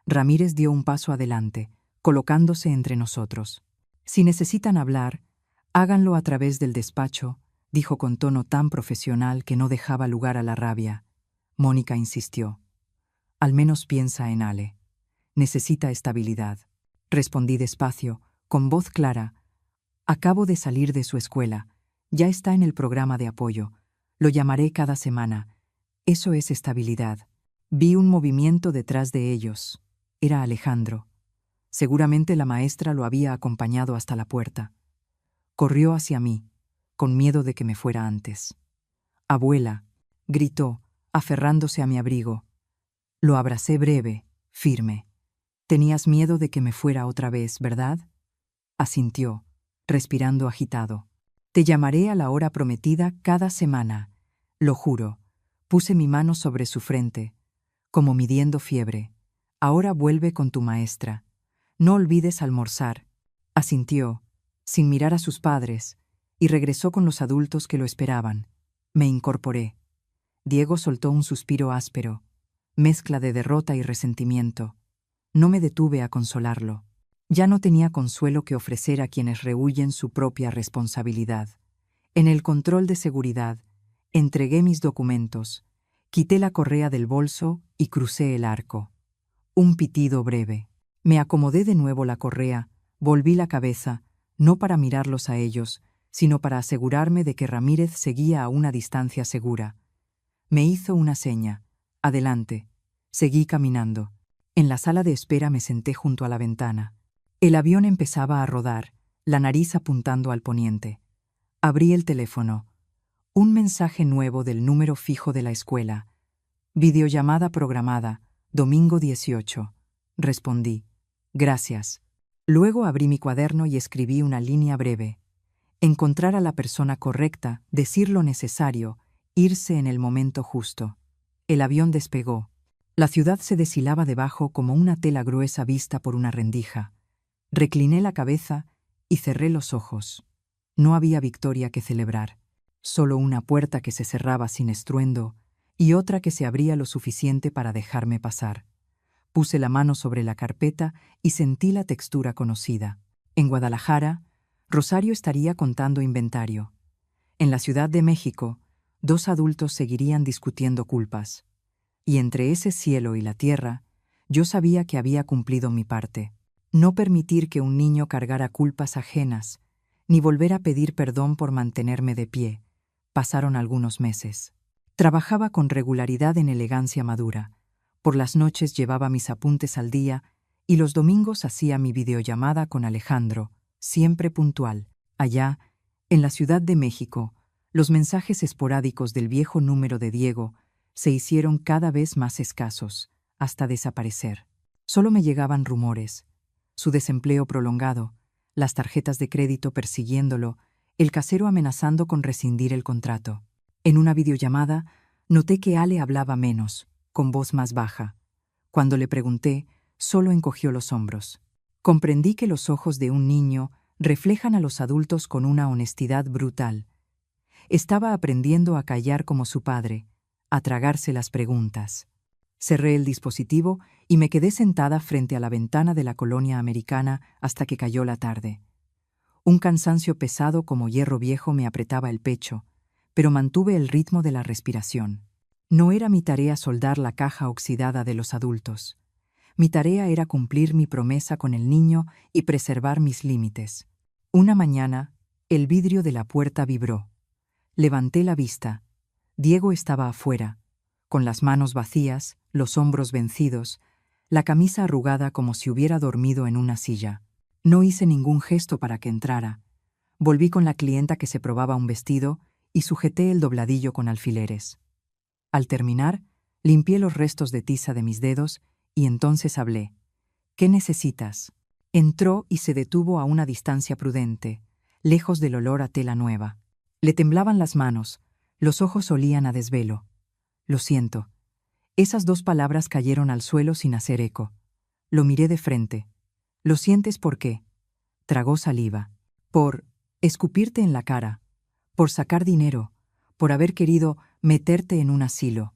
Ramírez dio un paso adelante, colocándose entre nosotros. «Si necesitan hablar, háganlo a través del despacho», dijo con tono tan profesional que no dejaba lugar a la rabia. Mónica insistió: «Al menos piensa en Ale. Necesita estabilidad». Respondí despacio, con voz clara: «Acabo de salir de su escuela. Ya está en el programa de apoyo. Lo llamaré cada semana. Eso es estabilidad». Vi un movimiento detrás de ellos. Era Alejandro. Seguramente la maestra lo había acompañado hasta la puerta. Corrió hacia mí, con miedo de que me fuera antes. «Abuela», gritó, aferrándose a mi abrigo. Lo abracé breve, firme. «Tenías miedo de que me fuera otra vez, ¿verdad?». Asintió, respirando agitado. «Te llamaré a la hora prometida cada semana, lo juro». Puse mi mano sobre su frente, como midiendo fiebre. «Ahora vuelve con tu maestra. No olvides almorzar». Asintió, sin mirar a sus padres, y regresó con los adultos que lo esperaban. Me incorporé. Diego soltó un suspiro áspero, mezcla de derrota y resentimiento. No me detuve a consolarlo. Ya no tenía consuelo que ofrecer a quienes rehúyen su propia responsabilidad. En el control de seguridad, entregué mis documentos, Quité la correa del bolso y crucé el arco. Un pitido breve. Me acomodé de nuevo la correa, volví la cabeza, no para mirarlos a ellos, sino para asegurarme de que Ramírez seguía a una distancia segura. Me hizo una seña. Adelante. Seguí caminando. En la sala de espera me senté junto a la ventana. El avión empezaba a rodar, la nariz apuntando al poniente. Abrí el teléfono. Un mensaje nuevo del número fijo de la escuela. Videollamada programada, domingo 18. Respondí. Gracias. Luego abrí mi cuaderno y escribí una línea breve. Encontrar a la persona correcta, decir lo necesario, irse en el momento justo. El avión despegó. La ciudad se deshilaba debajo como una tela gruesa vista por una rendija. Recliné la cabeza y cerré los ojos. No había victoria que celebrar. Solo una puerta que se cerraba sin estruendo y otra que se abría lo suficiente para dejarme pasar. Puse la mano sobre la carpeta y sentí la textura conocida. En Guadalajara, Rosario estaría contando inventario. En la Ciudad de México, 2 adultos seguirían discutiendo culpas. Y entre ese cielo y la tierra, yo sabía que había cumplido mi parte. No permitir que un niño cargara culpas ajenas, ni volver a pedir perdón por mantenerme de pie. Pasaron algunos meses. Trabajaba con regularidad en Elegancia Madura. Por las noches llevaba mis apuntes al día y los domingos hacía mi videollamada con Alejandro, siempre puntual. Allá, en la Ciudad de México, los mensajes esporádicos del viejo número de Diego se hicieron cada vez más escasos, hasta desaparecer. Solo me llegaban rumores. Su desempleo prolongado, las tarjetas de crédito persiguiéndolo, el casero amenazando con rescindir el contrato. En una videollamada, noté que Ale hablaba menos, con voz más baja. Cuando le pregunté, solo encogió los hombros. Comprendí que los ojos de un niño reflejan a los adultos con una honestidad brutal. Estaba aprendiendo a callar como su padre, a tragarse las preguntas. Cerré el dispositivo y me quedé sentada frente a la ventana de la colonia americana hasta que cayó la tarde. Un cansancio pesado como hierro viejo me apretaba el pecho, pero mantuve el ritmo de la respiración. No era mi tarea soldar la caja oxidada de los adultos. Mi tarea era cumplir mi promesa con el niño y preservar mis límites. Una mañana, el vidrio de la puerta vibró. Levanté la vista. Diego estaba afuera, con las manos vacías, los hombros vencidos, la camisa arrugada como si hubiera dormido en una silla. No hice ningún gesto para que entrara. Volví con la clienta que se probaba un vestido y sujeté el dobladillo con alfileres. Al terminar, limpié los restos de tiza de mis dedos y entonces hablé. ¿Qué necesitas? Entró y se detuvo a una distancia prudente, lejos del olor a tela nueva. Le temblaban las manos, los ojos olían a desvelo. Lo siento. Esas 2 palabras cayeron al suelo sin hacer eco. Lo miré de frente. ¿Lo sientes por qué? Tragó saliva. Por escupirte en la cara, por sacar dinero, por haber querido meterte en un asilo.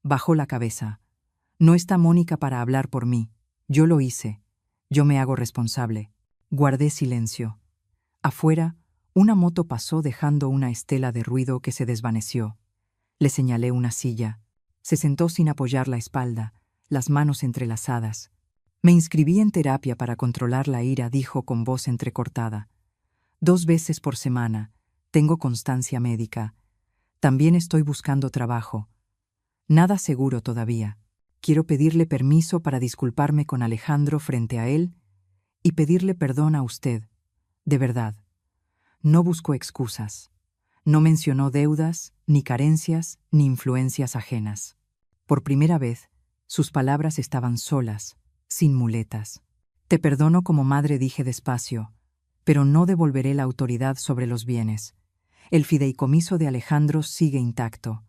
Bajó la cabeza. No está Mónica para hablar por mí. Yo lo hice. Yo me hago responsable. Guardé silencio. Afuera, una moto pasó dejando una estela de ruido que se desvaneció. Le señalé una silla. Se sentó sin apoyar la espalda, las manos entrelazadas. Me inscribí en terapia para controlar la ira, dijo con voz entrecortada. 2 veces por semana. Tengo constancia médica. También estoy buscando trabajo. Nada seguro todavía. Quiero pedirle permiso para disculparme con Alejandro frente a él y pedirle perdón a usted. De verdad. No buscó excusas. No mencionó deudas, ni carencias, ni influencias ajenas. Por primera vez, sus palabras estaban solas, sin muletas. Te perdono como madre, dije despacio, pero no devolveré la autoridad sobre los bienes. El fideicomiso de Alejandro sigue intacto.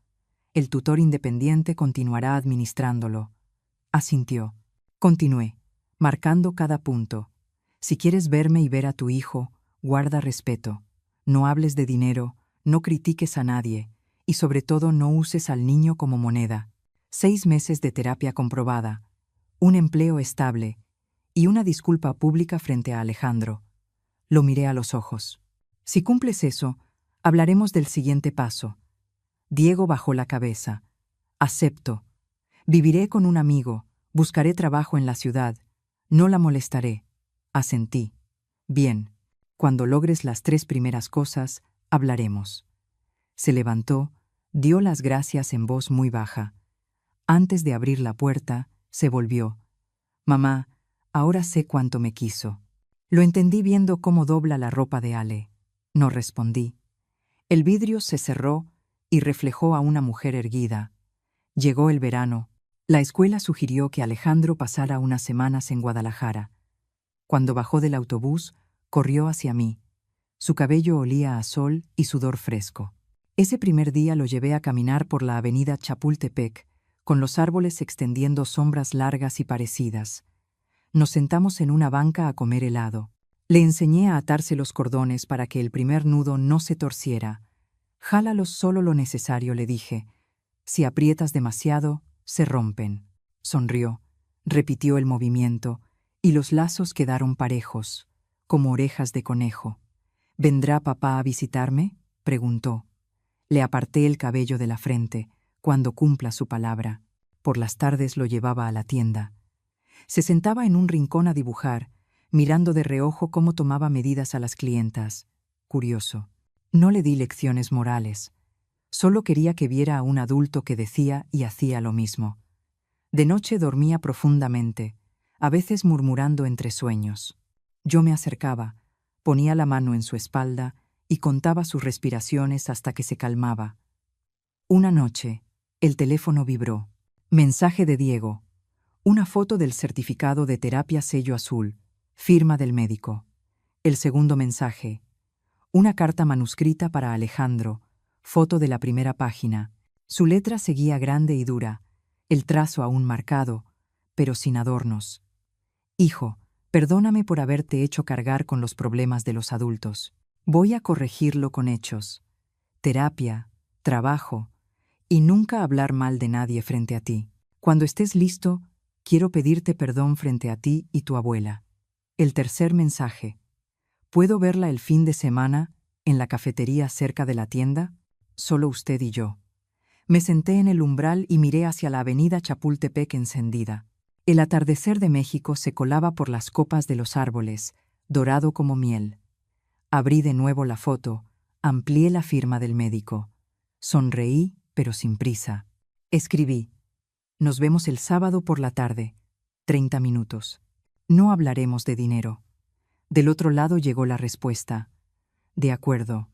El tutor independiente continuará administrándolo. Asintió. Continué, marcando cada punto. Si quieres verme y ver a tu hijo, guarda respeto. No hables de dinero, no critiques a nadie, y sobre todo no uses al niño como moneda. 6 meses de terapia comprobada, un empleo estable y una disculpa pública frente a Alejandro. Lo miré a los ojos. Si cumples eso, hablaremos del siguiente paso. Diego bajó la cabeza. Acepto. Viviré con un amigo, buscaré trabajo en la ciudad. No la molestaré. Asentí. Bien. Cuando logres las 3 primeras cosas, hablaremos. Se levantó, dio las gracias en voz muy baja. Antes de abrir la puerta, se volvió. Mamá, ahora sé cuánto me quiso. Lo entendí viendo cómo dobla la ropa de Ale. No respondí. El vidrio se cerró y reflejó a una mujer erguida. Llegó el verano. La escuela sugirió que Alejandro pasara unas semanas en Guadalajara. Cuando bajó del autobús, corrió hacia mí. Su cabello olía a sol y sudor fresco. Ese primer día lo llevé a caminar por la avenida Chapultepec, con los árboles extendiendo sombras largas y parecidas. Nos sentamos en una banca a comer helado. Le enseñé a atarse los cordones para que el primer nudo no se torciera. Jálalos solo lo necesario, le dije. Si aprietas demasiado, se rompen. Sonrió, repitió el movimiento, y los lazos quedaron parejos, como orejas de conejo. ¿Vendrá papá a visitarme?, preguntó. Le aparté el cabello de la frente, cuando cumpla su palabra. Por las tardes lo llevaba a la tienda. Se sentaba en un rincón a dibujar, mirando de reojo cómo tomaba medidas a las clientas. Curioso. No le di lecciones morales. Solo quería que viera a un adulto que decía y hacía lo mismo. De noche dormía profundamente, a veces murmurando entre sueños. Yo me acercaba, ponía la mano en su espalda y contaba sus respiraciones hasta que se calmaba. Una noche, el teléfono vibró. Mensaje de Diego. Una foto del certificado de terapia sello azul, firma del médico. El segundo mensaje. Una carta manuscrita para Alejandro, foto de la primera página. Su letra seguía grande y dura, el trazo aún marcado, pero sin adornos. Hijo, perdóname por haberte hecho cargar con los problemas de los adultos. Voy a corregirlo con hechos. Terapia, trabajo, y nunca hablar mal de nadie frente a ti. Cuando estés listo, quiero pedirte perdón frente a ti y tu abuela. El tercer mensaje. ¿Puedo verla el fin de semana, en la cafetería cerca de la tienda? Solo usted y yo. Me senté en el umbral y miré hacia la avenida Chapultepec encendida. El atardecer de México se colaba por las copas de los árboles, dorado como miel. Abrí de nuevo la foto, amplié la firma del médico. Sonreí, pero sin prisa. Escribí. Nos vemos el sábado por la tarde. 30 minutos. No hablaremos de dinero. Del otro lado llegó la respuesta. De acuerdo.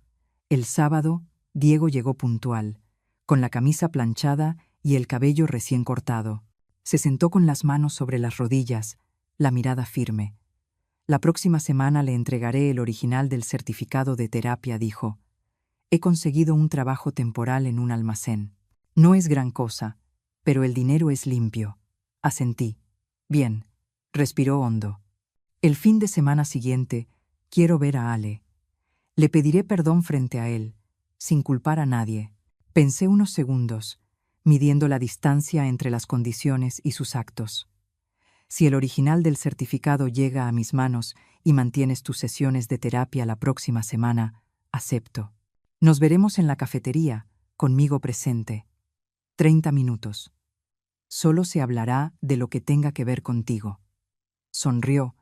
El sábado, Diego llegó puntual, con la camisa planchada y el cabello recién cortado. Se sentó con las manos sobre las rodillas, la mirada firme. La próxima semana le entregaré el original del certificado de terapia, dijo. He conseguido un trabajo temporal en un almacén. No es gran cosa, pero el dinero es limpio. Asentí. Bien. Respiró hondo. El fin de semana siguiente, quiero ver a Ale. Le pediré perdón frente a él, sin culpar a nadie. Pensé unos segundos, midiendo la distancia entre las condiciones y sus actos. Si el original del certificado llega a mis manos y mantienes tus sesiones de terapia la próxima semana, acepto. Nos veremos en la cafetería, conmigo presente. 30 minutos. Solo se hablará de lo que tenga que ver contigo. Sonrió,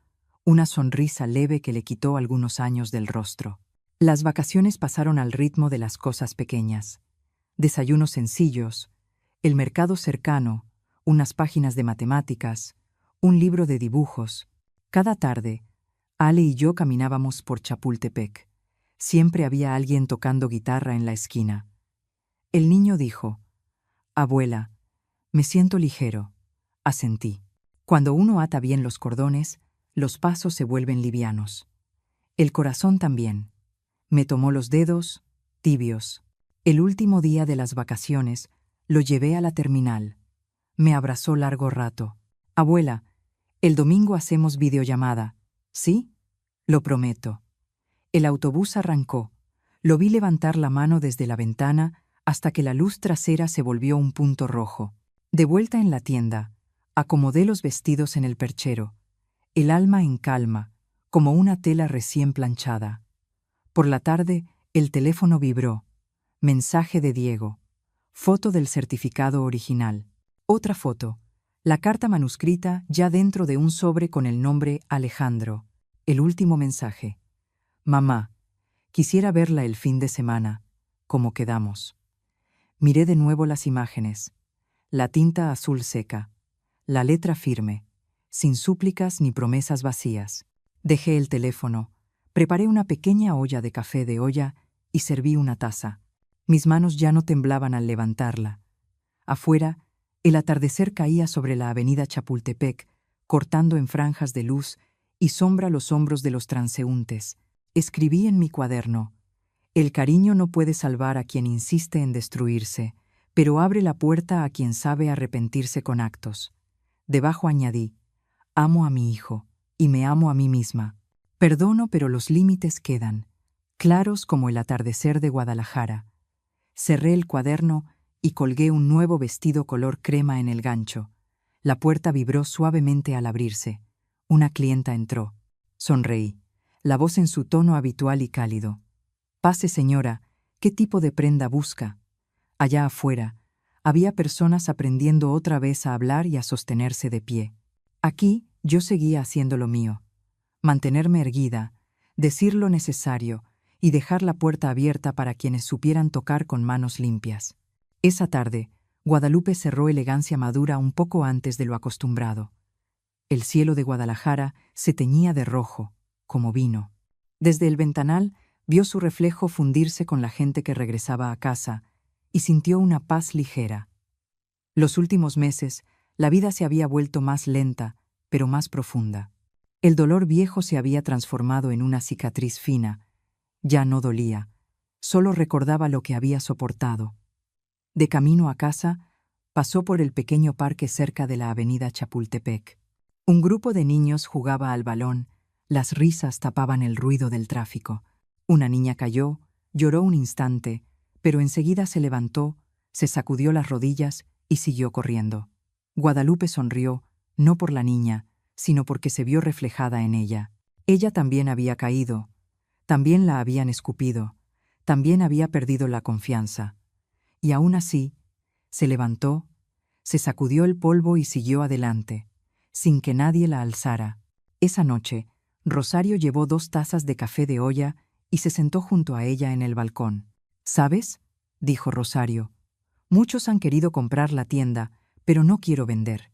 una sonrisa leve que le quitó algunos años del rostro. Las vacaciones pasaron al ritmo de las cosas pequeñas. Desayunos sencillos, el mercado cercano, unas páginas de matemáticas, un libro de dibujos. Cada tarde, Ale y yo caminábamos por Chapultepec. Siempre había alguien tocando guitarra en la esquina. El niño dijo, «Abuela, me siento ligero». Asentí. Cuando uno ata bien los cordones, los pasos se vuelven livianos. El corazón también. Me tomó los dedos, tibios. El último día de las vacaciones, lo llevé a la terminal. Me abrazó largo rato. «Abuela, el domingo hacemos videollamada, ¿sí? Lo prometo». El autobús arrancó. Lo vi levantar la mano desde la ventana hasta que la luz trasera se volvió un punto rojo. De vuelta en la tienda, acomodé los vestidos en el perchero, el alma en calma, como una tela recién planchada. Por la tarde, el teléfono vibró. Mensaje de Diego. Foto del certificado original. Otra foto. La carta manuscrita ya dentro de un sobre con el nombre Alejandro. El último mensaje. Mamá, quisiera verla el fin de semana. ¿Cómo quedamos? Miré de nuevo las imágenes. La tinta azul seca. La letra firme. Sin súplicas ni promesas vacías. Dejé el teléfono. Preparé una pequeña olla de café de olla y serví una taza. Mis manos ya no temblaban al levantarla. Afuera, el atardecer caía sobre la avenida Chapultepec, cortando en franjas de luz y sombra los hombros de los transeúntes. Escribí en mi cuaderno: el cariño no puede salvar a quien insiste en destruirse, pero abre la puerta a quien sabe arrepentirse con actos. Debajo añadí: amo a mi hijo, y me amo a mí misma. Perdono, pero los límites quedan, claros como el atardecer de Guadalajara. Cerré el cuaderno y colgué un nuevo vestido color crema en el gancho. La puerta vibró suavemente al abrirse. Una clienta entró. Sonreí, la voz en su tono habitual y cálido. Pase, señora, ¿qué tipo de prenda busca? Allá afuera, había personas aprendiendo otra vez a hablar y a sostenerse de pie. Aquí, yo seguía haciendo lo mío. Mantenerme erguida, decir lo necesario y dejar la puerta abierta para quienes supieran tocar con manos limpias. Esa tarde, Guadalupe cerró elegancia madura un poco antes de lo acostumbrado. El cielo de Guadalajara se teñía de rojo, como vino. Desde el ventanal vio su reflejo fundirse con la gente que regresaba a casa y sintió una paz ligera. Los últimos meses, la vida se había vuelto más lenta, pero más profunda. El dolor viejo se había transformado en una cicatriz fina. Ya no dolía, solo recordaba lo que había soportado. De camino a casa, pasó por el pequeño parque cerca de la avenida Chapultepec. Un grupo de niños jugaba al balón, las risas tapaban el ruido del tráfico. Una niña cayó, lloró un instante, pero enseguida se levantó, se sacudió las rodillas y siguió corriendo. Guadalupe sonrió, no por la niña, sino porque se vio reflejada en ella. Ella también había caído, también la habían escupido, también había perdido la confianza. Y aún así, se levantó, se sacudió el polvo y siguió adelante, sin que nadie la alzara. Esa noche, Rosario llevó 2 tazas de café de olla y se sentó junto a ella en el balcón. ¿Sabes?, dijo Rosario. Muchos han querido comprar la tienda, pero no quiero vender.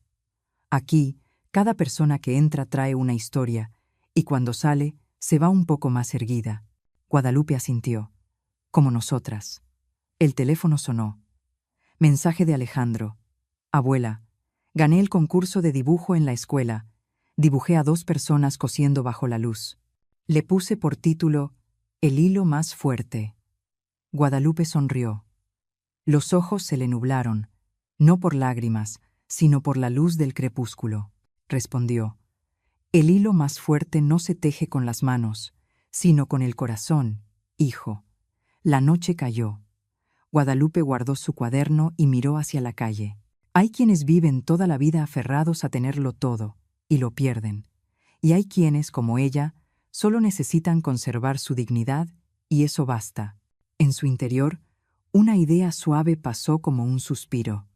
Aquí, cada persona que entra trae una historia, y cuando sale, se va un poco más erguida. Guadalupe asintió. Como nosotras. El teléfono sonó. Mensaje de Alejandro. Abuela, gané el concurso de dibujo en la escuela. Dibujé a 2 personas cosiendo bajo la luz. Le puse por título El hilo más fuerte. Guadalupe sonrió. Los ojos se le nublaron, no por lágrimas, sino por la luz del crepúsculo. Respondió: el hilo más fuerte no se teje con las manos, sino con el corazón, hijo. La noche cayó. Guadalupe guardó su cuaderno y miró hacia la calle. Hay quienes viven toda la vida aferrados a tenerlo todo, y lo pierden. Y hay quienes, como ella, solo necesitan conservar su dignidad, y eso basta. En su interior, una idea suave pasó como un suspiro.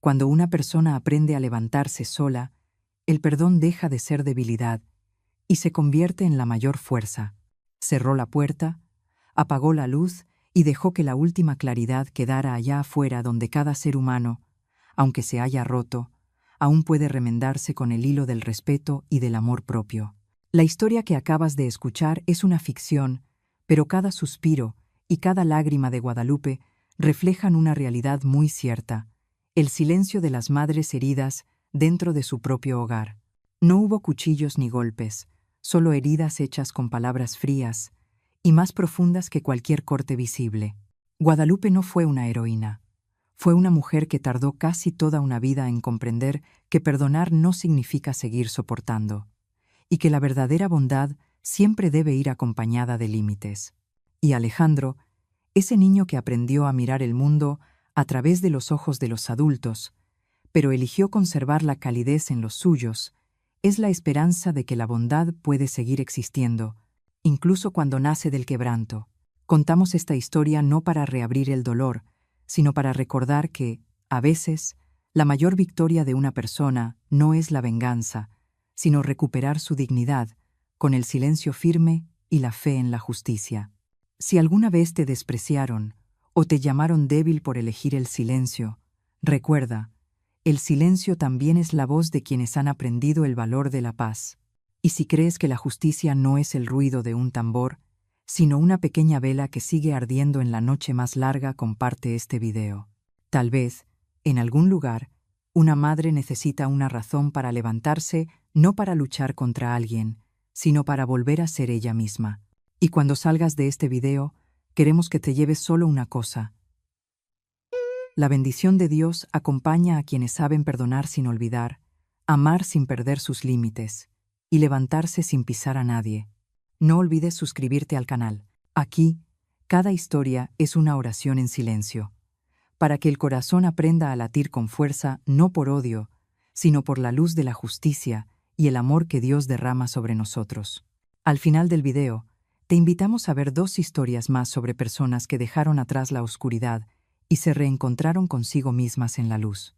Cuando una persona aprende a levantarse sola, el perdón deja de ser debilidad y se convierte en la mayor fuerza. Cerró la puerta, apagó la luz y dejó que la última claridad quedara allá afuera, donde cada ser humano, aunque se haya roto, aún puede remendarse con el hilo del respeto y del amor propio. La historia que acabas de escuchar es una ficción, pero cada suspiro y cada lágrima de Guadalupe reflejan una realidad muy cierta: el silencio de las madres heridas dentro de su propio hogar. No hubo cuchillos ni golpes, solo heridas hechas con palabras frías y más profundas que cualquier corte visible. Guadalupe no fue una heroína. Fue una mujer que tardó casi toda una vida en comprender que perdonar no significa seguir soportando, y que la verdadera bondad siempre debe ir acompañada de límites. Y Alejandro, ese niño que aprendió a mirar el mundo a través de los ojos de los adultos, pero eligió conservar la calidez en los suyos, es la esperanza de que la bondad puede seguir existiendo, incluso cuando nace del quebranto. Contamos esta historia no para reabrir el dolor, sino para recordar que, a veces, la mayor victoria de una persona no es la venganza, sino recuperar su dignidad, con el silencio firme y la fe en la justicia. Si alguna vez te despreciaron o te llamaron débil por elegir el silencio, recuerda, el silencio también es la voz de quienes han aprendido el valor de la paz. Y si crees que la justicia no es el ruido de un tambor, sino una pequeña vela que sigue ardiendo en la noche más larga, comparte este video. Tal vez, en algún lugar, una madre necesita una razón para levantarse, no para luchar contra alguien, sino para volver a ser ella misma. Y cuando salgas de este video, queremos que te lleves solo una cosa. La bendición de Dios acompaña a quienes saben perdonar sin olvidar, amar sin perder sus límites y levantarse sin pisar a nadie. No olvides suscribirte al canal. Aquí, cada historia es una oración en silencio, para que el corazón aprenda a latir con fuerza, no por odio, sino por la luz de la justicia y el amor que Dios derrama sobre nosotros. Al final del video, te invitamos a ver 2 historias más sobre personas que dejaron atrás la oscuridad y se reencontraron consigo mismas en la luz.